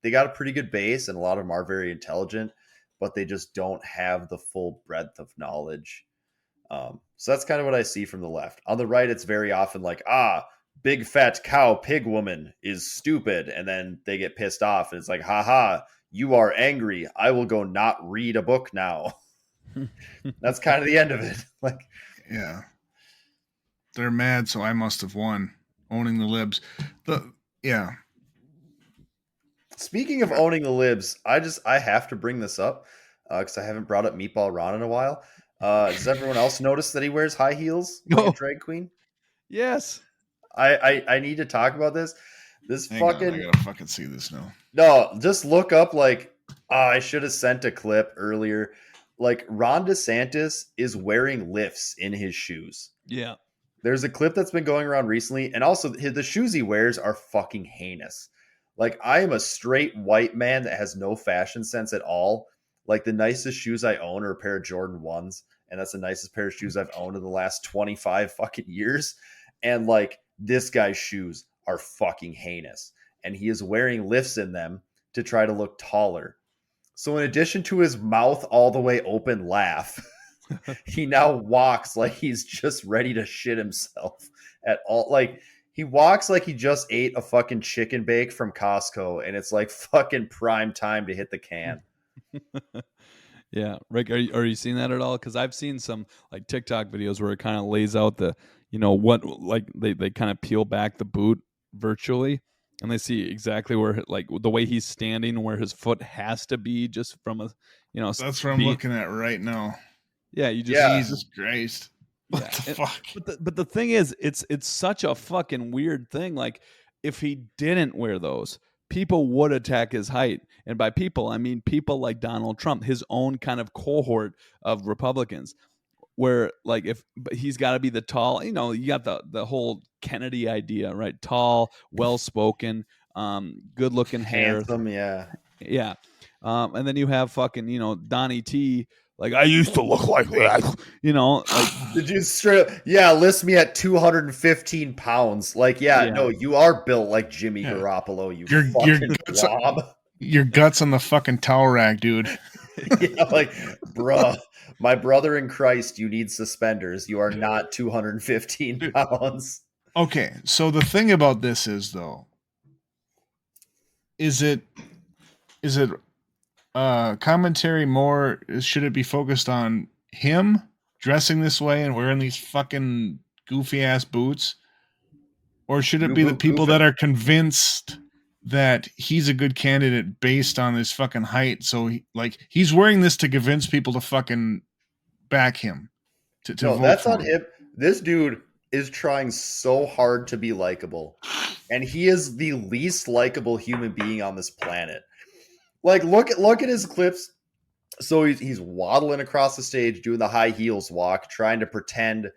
they got a pretty good base, and a lot of them are very intelligent, but they just don't have the full breadth of knowledge. So that's kind of what I see from the left. On the right, it's very often like, big fat cow pig woman is stupid, and then they get pissed off, and it's like, haha, you are angry, I will go not read a book now. That's kind of the end of it. Like, Yeah. They're mad, so I must have won. Owning the libs. Yeah. speaking of owning the libs, I have to bring this up because I haven't brought up Meatball Ron in a while. Does everyone else notice that he wears high heels like a no, drag queen? yes, I need to talk about this. This Hang on, I fucking gotta fucking see this now. No, just look up like, I should have sent a clip earlier. Like, Ron DeSantis is wearing lifts in his shoes. yeah, There's a clip that's been going around recently, and also the shoes he wears are fucking heinous. Like, I am a straight white man that has no fashion sense at all. Like, the nicest shoes I own are a pair of Jordan 1s, and that's the nicest pair of shoes I've owned in the last 25 fucking years. And like, this guy's shoes are fucking heinous, and he is wearing lifts in them to try to look taller. So in addition to his mouth all the way open laugh, he now walks like he's just ready to shit himself at all. Like, he walks like he just ate a fucking chicken bake from Costco, and it's like fucking prime time to hit the can. yeah. Rick, are you seeing that at all? Because I've seen some like TikTok videos where it kind of lays out the, what, like they kind of peel back the boot virtually, and they see exactly where, like, the way he's standing, where his foot has to be, just from a, That's what I'm looking at right now. Yeah, you just, Yeah. Jesus Christ. What yeah. the fuck? But the thing is, it's such a fucking weird thing. Like, if he didn't wear those, people would attack his height, and by people, I mean people like Donald Trump, his own kind of cohort of Republicans, where like, but he's got to be the tall, you got the whole Kennedy idea, right? Tall, well spoken, good looking hair, Handsome, yeah. yeah. And then you have fucking, Donnie T, Like, I used to look like that, you know, like, The dude straight up, yeah, list me at 215 pounds. Like, yeah, Yeah. no, you are built like Jimmy Yeah. Garoppolo, you Your fucking guts, blob. your guts on the fucking towel rack, dude. Yeah, like, bruh, my brother in Christ, you need suspenders. You are not 215 pounds. Okay, so the thing about this is though, is it commentary more? Should it be focused on him dressing this way and wearing these fucking goofy ass boots, or should it be the people that are convinced that he's a good candidate based on his fucking height? So he's wearing this to convince people to fucking back him to No, vote that's for on him. him. This dude is trying so hard to be likable, and he is the least likable human being on this planet. Like, look at his clips. So he's waddling across the stage, doing the high heels walk, trying to pretend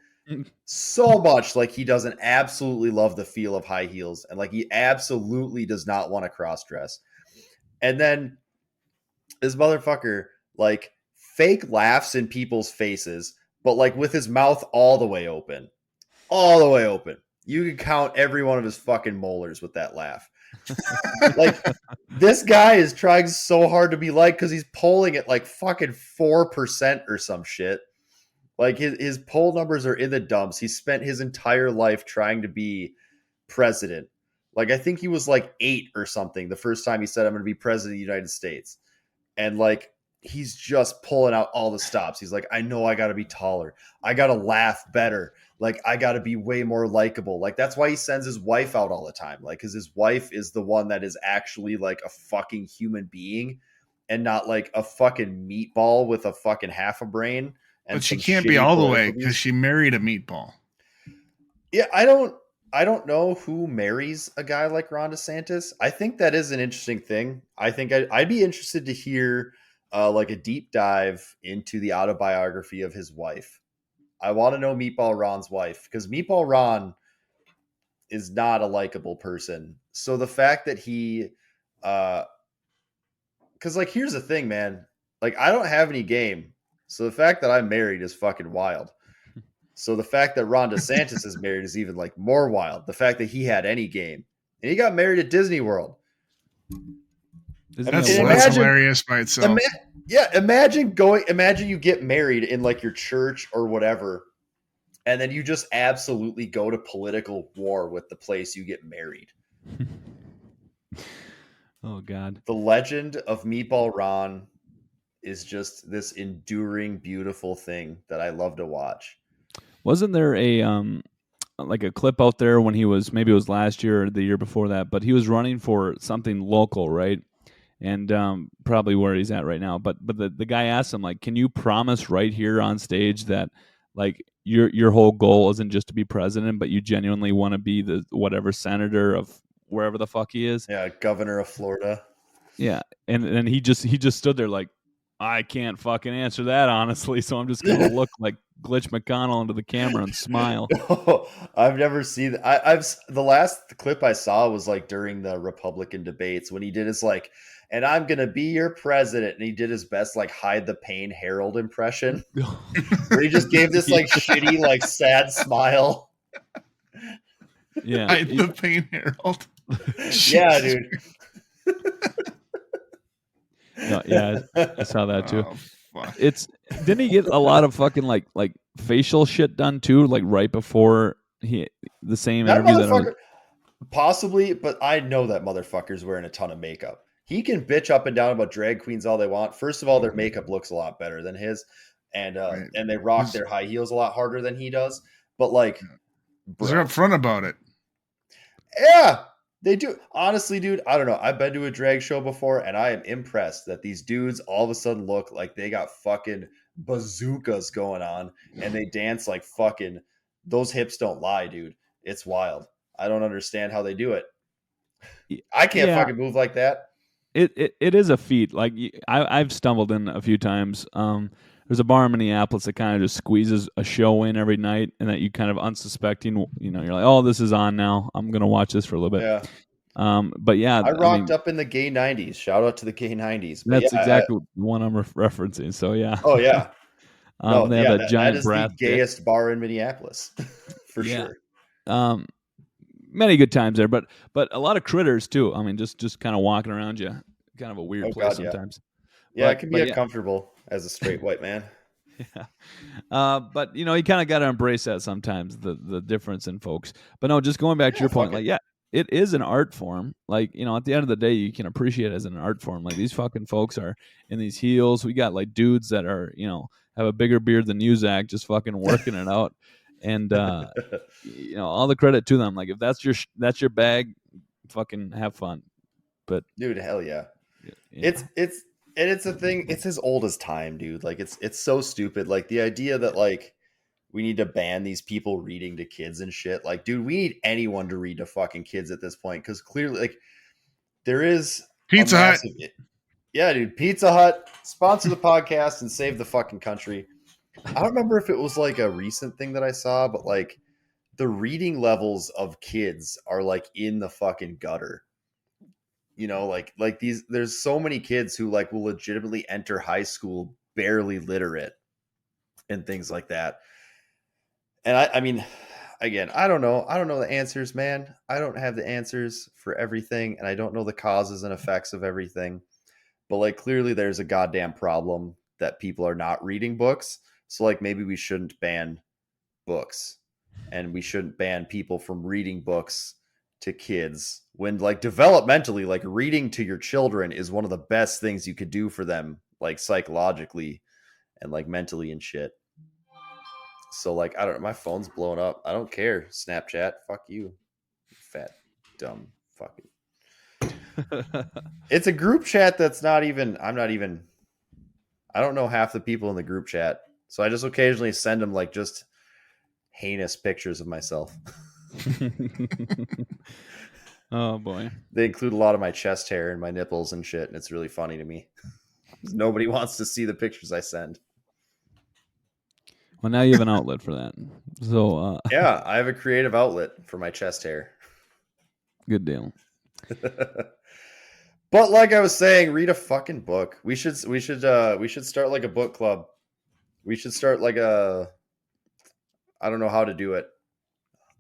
so much like he doesn't absolutely love the feel of high heels, and like he absolutely does not want to cross dress. And then this motherfucker like fake laughs in people's faces, but like with his mouth all the way open. All the way open. You can count every one of his fucking molars with that laugh. Like, this guy is trying so hard to be like, because he's polling at like fucking 4% or some shit. Like, his poll numbers are in the dumps. He spent his entire life trying to be president. Like, I think he was like 8 or something the first time he said, I'm going to be president of the United States. And like, he's just pulling out all the stops. He's like, I know I got to be taller. I got to laugh better. Like, I got to be way more likable. Like, that's why he sends his wife out all the time. Like, because his wife is the one that is actually like a fucking human being and not like a fucking meatball with a fucking half a brain. And But she some can't be shitty all the way political because views. she married a meatball. Yeah, I don't know who marries a guy like Ron DeSantis. I think that is an interesting thing. I think I'd be interested to hear like a deep dive into the autobiography of his wife. I want to know Meatball Ron's wife, because Meatball Ron is not a likable person. So the fact that he because like, here's the thing, man. Like, I don't have any game. So the fact that I'm married is fucking wild. So the fact that Ron DeSantis is married is even like more wild. The fact that he had any game. And he got married at Disney World. Isn't That's, it And wild? that's imagine- hilarious by itself. Imagine you get married in like your church or whatever, and then you just absolutely go to political war with the place you get married. Oh God. The legend of Meatball Ron is just this enduring, beautiful thing that I love to watch. Wasn't there a like a clip out there when he was, maybe it was last year or the year before that, but he was running for something local, right? And probably where he's at right now. But the guy asked him, like, can you promise right here on stage that like your whole goal isn't just to be president, but you genuinely want to be the whatever senator of wherever the fuck he is? Yeah, governor of Florida. Yeah. And he just stood there like, I can't fucking answer that honestly, so I'm just gonna look like Glitch McConnell into the camera and smile. I've never seen I've the last clip I saw was like during the Republican debates when he did his like, and I'm gonna be your president, and he did his best like hide the pain Harold impression, where he just gave this like shitty like sad smile. Yeah. Hide the pain, Harold. Yeah, dude. No, yeah, I saw that too. Oh, fuck. Didn't he get a lot of fucking like facial shit done too, like right before the same That interview that I was, motherfucker, possibly, but I know that motherfucker's wearing a ton of makeup. He can bitch up and down about drag queens all they want. First of all, their makeup looks a lot better than his, and Right. and they rock their high heels a lot harder than he does. But like, They're upfront about it. yeah, they do. Honestly, dude, I don't know. I've been to a drag show before, and I am impressed that these dudes all of a sudden look like they got fucking bazookas going on, and they dance like fucking. Those hips don't lie, dude. It's wild. I don't understand how they do it. I can't Yeah. fucking move like that. it is a feat. Like I've stumbled in a few times. There's a bar in Minneapolis that kind of just squeezes a show in every night, and that you kind of unsuspecting, you're like, oh, this is on now. I'm gonna watch this for a little bit. Yeah. But yeah, I I rocked mean, up in the gay 90s. Shout out to the gay 90s. But that's yeah, exactly the one I'm referencing. So yeah, oh yeah. No, they have yeah, that that giant is the brass dick. gayest bar in Minneapolis. For Yeah. sure. Um, many good times there, but a lot of critters too. I mean, just kind of walking around you, kind of a weird Oh place god, yeah. sometimes. Yeah, it can be But yeah, uncomfortable as a straight white man. yeah. But you kind of got to embrace that sometimes, the difference in folks. But no, just going back to Yeah, your point, fuck like it. yeah, it is an art form. Like at the end of the day, you can appreciate it as an art form. Like these fucking folks are in these heels. We got like dudes that are have a bigger beard than you, Zach, just fucking working it out, and all the credit to them. Like if that's your bag, fucking have fun. But Dude, hell yeah. yeah, It's a thing. It's as old as time, dude. Like it's so stupid. Like the idea that like we need to ban these people reading to kids and shit. Like, dude, we need anyone to read to fucking kids at this point because clearly, like, there is a Pizza Hut. massive. Yeah, dude. Pizza Hut sponsor the podcast and save the fucking country. I don't remember if it was like a recent thing that I saw, but like the reading levels of kids are like in the fucking gutter. Like these there's so many kids who like will legitimately enter high school barely literate and things like that. And I mean, again, I don't know. I don't know the answers, man. I don't have the answers for everything, and I don't know the causes and effects of everything. But like clearly there's a goddamn problem that people are not reading books. So like maybe we shouldn't ban books and we shouldn't ban people from reading books to kids when like developmentally like reading to your children is one of the best things you could do for them like psychologically and like mentally and shit. So like I don't know, my phone's blowing up. I don't care. Snapchat, fuck you fat dumb fucking. It's a group chat that's not even I don't know half the people in the group chat. So I just occasionally send them like just heinous pictures of myself. oh boy. They include a lot of my chest hair and my nipples and shit, and it's really funny to me. Nobody wants to see the pictures I send. Well, now you have an outlet for that. So Yeah, I have a creative outlet for my chest hair. good deal. But like I was saying, read a fucking book. We should start like a book club. We should start like I don't know how to do it.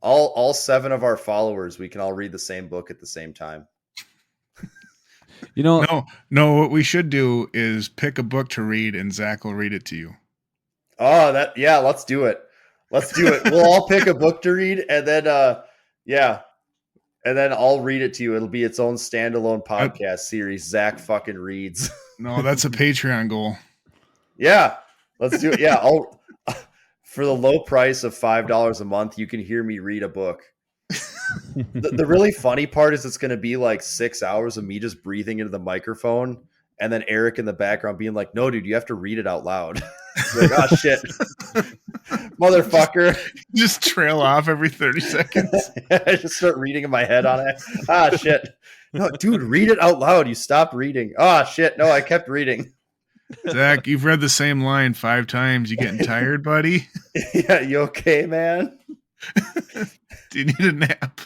All 7 of our followers, we can all read the same book at the same time. No. What we should do is pick a book to read, and Zach will read it to you. Oh, let's do it. Let's do it. We'll all pick a book to read, and then and then I'll read it to you. It'll be its own standalone podcast series. Zach fucking reads. No, that's a Patreon goal. Yeah, let's do it. Yeah, I'll for the low price of $5 a month, you can hear me read a book. The really funny part is it's going to be like 6 hours of me just breathing into the microphone, and then Eric in the background being like, "No, dude, you have to read it out loud." Like, oh shit, motherfucker! Just trail off every 30 seconds. I just start reading in my head on it. Ah shit, no, dude, read it out loud. You stopped reading. Ah shit, no, I kept reading. Zach, you've read the same line 5 times. You getting tired, buddy? Yeah, you okay, man? Do you need a nap?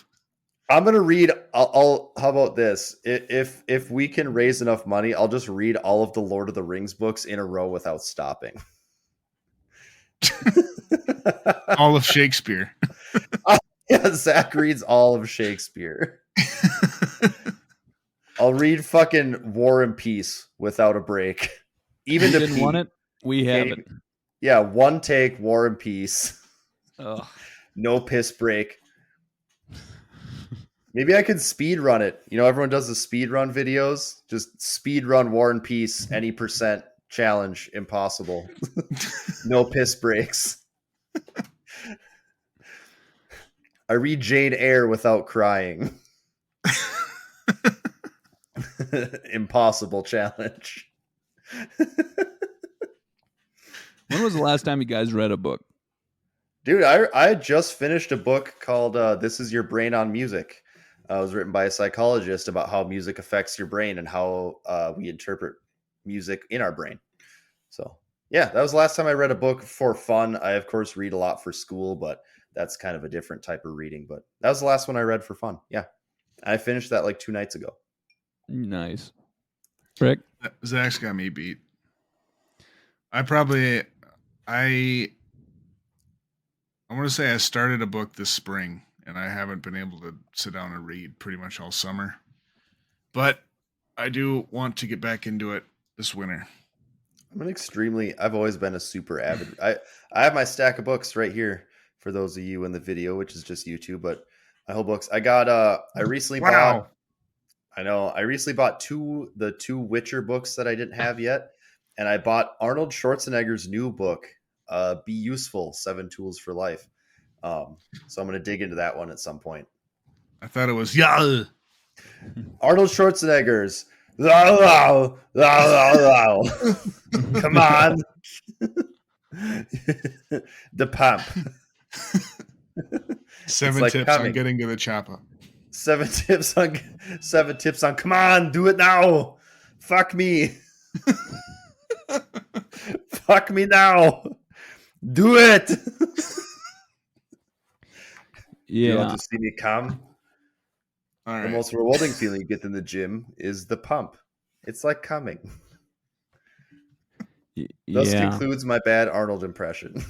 I'm gonna read. How about this? If we can raise enough money, I'll just read all of the Lord of the Rings books in a row without stopping. All of Shakespeare. Yeah, Zach reads all of Shakespeare. I'll read fucking War and Peace without a break. Even you to didn't pee. want it. We have it. Yeah, one take, War and Peace. Ugh. No piss break. Maybe I could speed run it. Everyone does the speed run videos. Just speed run War and Peace, any percent challenge, impossible. No piss breaks. I read Jane Eyre without crying. Impossible challenge. When was the last time you guys read a book? Dude, I just finished a book called This Is Your Brain on Music. It was written by a psychologist about how music affects your brain and how we interpret music in our brain. So, yeah, that was the last time I read a book for fun. I, of course, read a lot for school, but that's kind of a different type of reading. But that was the last one I read for fun. Yeah. I finished that like 2 nights ago. Nice. Rick? Zach's got me beat. I want to say I started a book this spring, and I haven't been able to sit down and read pretty much all summer. But I do want to get back into it this winter. I've always been a super avid. I have my stack of books right here for those of you in the video, which is just YouTube, but my whole books. I recently bought the 2 Witcher books that I didn't have yet. And I bought Arnold Schwarzenegger's new book, Be Useful, 7 Tools for Life. So I'm going to dig into that one at some point. I thought it was Arnold Schwarzenegger's come on. The pump. 7 like tips coming. on getting to the chopper. 7 tips on come on, do it now. Fuck me. Fuck me now. Do it. Yeah. You want to see me come? All right. The most rewarding feeling you get in the gym is the pump. It's like coming. Thus concludes my bad Arnold impression.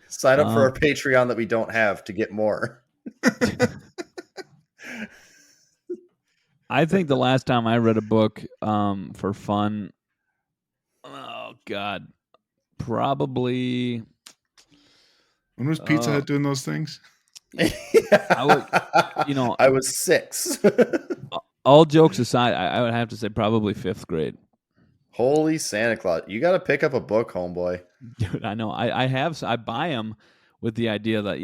Sign up for our Patreon that we don't have to get more. I think the last time I read a book for fun, oh God, probably. When was Pizza Hut doing those things? I was 6. All jokes aside, I would have to say probably 5th grade. Holy Santa Claus! You got to pick up a book, homeboy. Dude, I know. I buy them with the idea that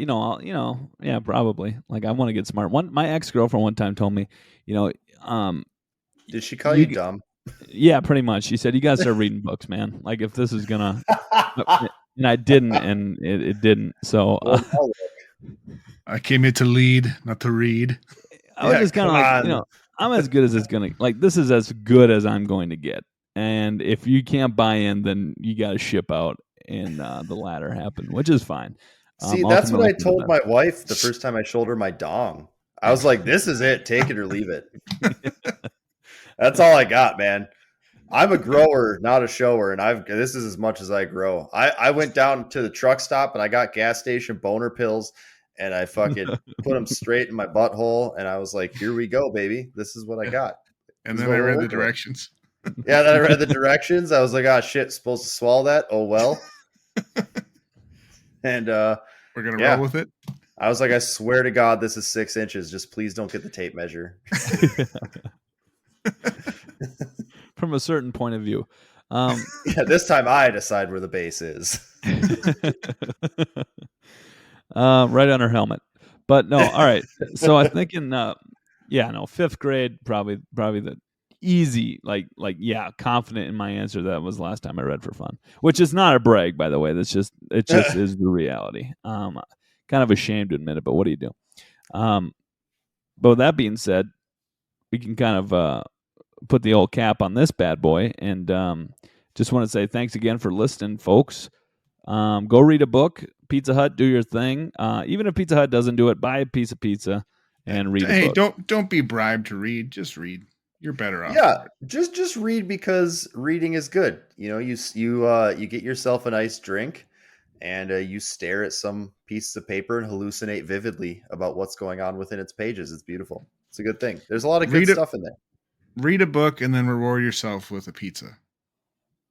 yeah, probably. Like I want to get smart. My ex-girlfriend one time told me, did she call you dumb? Yeah, pretty much. She said you got to start reading books, man. Like if this is gonna, and I didn't, and it didn't. So I came here to lead, not to read. I was just kind of like, I'm as good as it's gonna. Like this is as good as I'm going to get. And if you can't buy in, then you got to ship out, and the latter happened, which is fine. See, that's what I told my wife the first time I showed her my dong. I was like, "This is it. Take it or leave it." That's all I got, man. I'm a grower, not a shower, and this is as much as I grow. I went down to the truck stop and I got gas station boner pills, and I fucking put them straight in my butthole, and I was like, "Here we go, baby. This is what I got." And then I read the directions. Yeah, then I read the directions. I was like, "Oh shit, supposed to swallow that? Oh well." And we're gonna roll with it. I was like, "I swear to God, this is 6 inches. Just please don't get the tape measure." From a certain point of view, yeah, this time I decide where the base is. Right on her helmet. But no, all right. So I'm thinking, 5th grade, probably the easy, confident in my answer. That was the last time I read for fun, which is not a brag, by the way. It just is the reality. Kind of ashamed to admit it, but what do you do? But with that being said, we can kind of put the old cap on this bad boy, and just want to say thanks again for listening, folks. Go read a book. Pizza Hut, do your thing. Even if Pizza Hut doesn't do it, buy a piece of pizza and read a book. Hey, don't be bribed to read. Just read. You're better off. Yeah, just read because reading is good. You get yourself a nice drink, and you stare at some pieces of paper and hallucinate vividly about what's going on within its pages. It's beautiful. It's a good thing. There's a lot of good stuff in there. Read a book and then reward yourself with a pizza.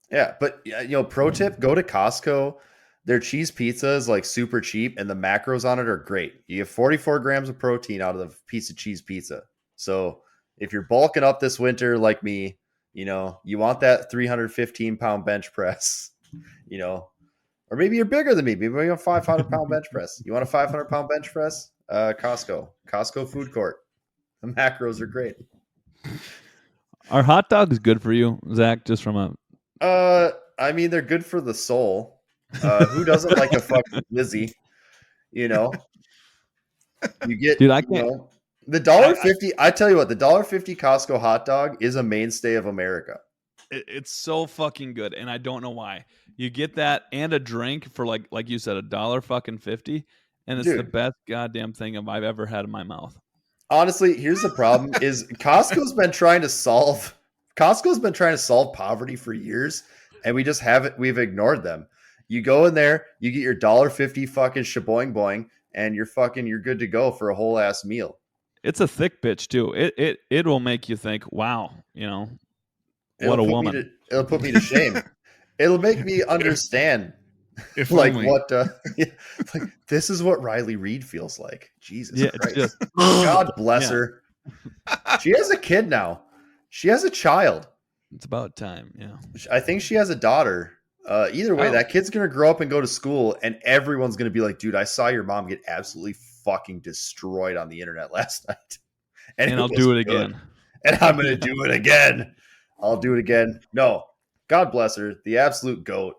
Yeah, but pro tip: go to Costco. Their cheese pizza is like super cheap, and the macros on it are great. You get 44 grams of protein out of the piece of cheese pizza. So if you're bulking up this winter like me, you want that 315-pound bench press, or maybe you're bigger than me. Maybe you want a 500-pound bench press. You want a 500-pound bench press? Costco food court. The macros are great. Are hot dogs good for you, Zach? Just from a I mean, they're good for the soul. Who doesn't like a fucking Lizzie? You get, dude, I can't. The $1.50. I tell you what, the $1.50 Costco hot dog is a mainstay of America. It's so fucking good, and I don't know why. You get that and a drink for like you said, $1.50, and it's the best goddamn thing I've ever had in my mouth. Honestly, here's the problem: is Costco's been trying to solve poverty for years, and we just haven't. We've ignored them. You go in there, you get your $1.50 fucking shaboing boing, and you're good to go for a whole ass meal. It's a thick bitch too. It will make you think, wow, what a woman. It'll put me to shame. It'll make me understand, If like only. what, like this is what Riley Reid feels like. Jesus Christ, Just, God bless Yeah. her. She has a kid now. She has a child. it's about time. Yeah. I think she has a daughter. Either way, Oh. that kid's gonna grow up and go to school, and everyone's gonna be like, "Dude, I saw your mom get absolutely fucking destroyed on the internet last night, And it I'll was do it good. again. And I'm gonna do it again. I'll do it again." No, God bless her, the absolute goat.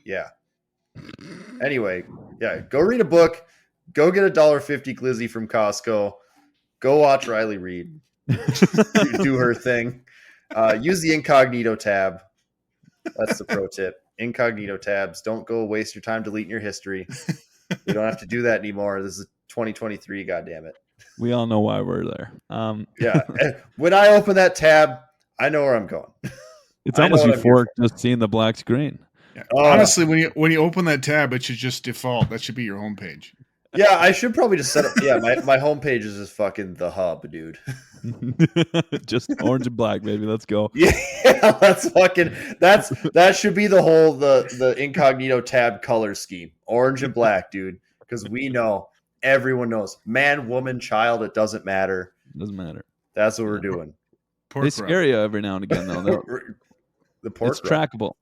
Yeah. Anyway, yeah, go read a book. Go get a $1.50 glizzy from Costco. Go watch Riley Reid do her thing. Use the incognito tab. That's the pro tip. Incognito tabs. Don't go waste your time deleting your history. We don't have to do that anymore. This is 2023. God damn it. We all know why we're there. Yeah. When I open that tab, I know where I'm going. It's I know almost what I'm here euphoric just seeing the black screen. Yeah. Oh. Honestly, when you open that tab, it should just default. That should be your homepage. Yeah, I should probably just set up. Yeah, my homepage is just fucking the hub, dude. Just orange and black, baby. Let's go. Yeah, that should be the whole the incognito tab color scheme. Orange and black, dude. Because we know, everyone knows. Man, woman, child, it doesn't matter. Doesn't matter. That's what we're doing. Pork They rub. scare you every now and again, though. The pork It's rub. trackable.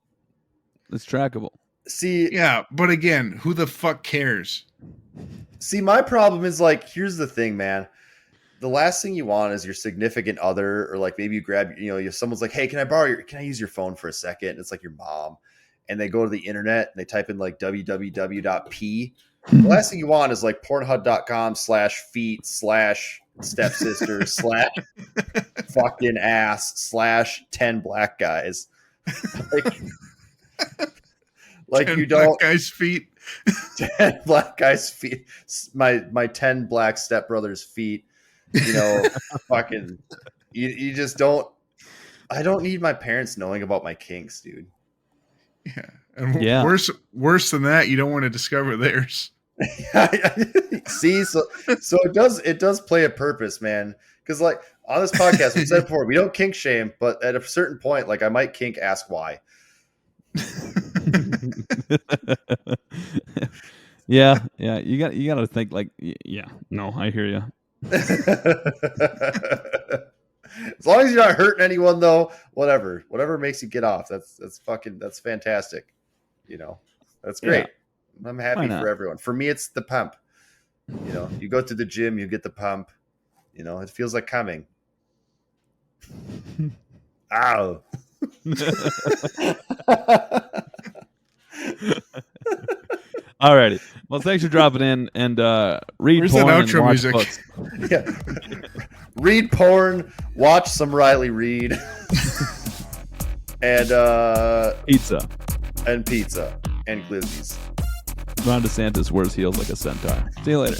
It's trackable. See, Yeah, but again, who the fuck cares? my problem is like, here's the thing, man. The last thing you want is your significant other, or like maybe you grab, someone's like, "Hey, can I use your phone for a second?" And it's like your mom, and they go to the internet and they type in like www.p. The last thing you want is like pornhub.com/feet/stepsister/fucking ass/10 black guys. Like 10 you don't. black guys' feet. 10 black guys' feet, my 10 black stepbrothers' feet, fucking, you just don't. I don't need my parents knowing about my kinks, dude. Yeah, and Yeah. worse than that, you don't want to discover theirs. See, so it does play a purpose, man. Because like on this podcast, we said before, we don't kink shame, but at a certain point, like I might kink ask why. Yeah. You got to think like, yeah. No, I hear you. As long as you're not hurting anyone, though, whatever makes you get off, that's fantastic. That's great. Yeah. I'm happy Why not? for everyone. For me, it's the pump. You go to the gym, you get the pump. It feels like coming. Ow. Alrighty. Well, thanks for dropping in and read Where's that porn and outro watch music? books. Yeah. Read porn, watch some Riley Reid, and Pizza. pizza and glizzies. Ron DeCentaur wears heels like a centaur. See you later.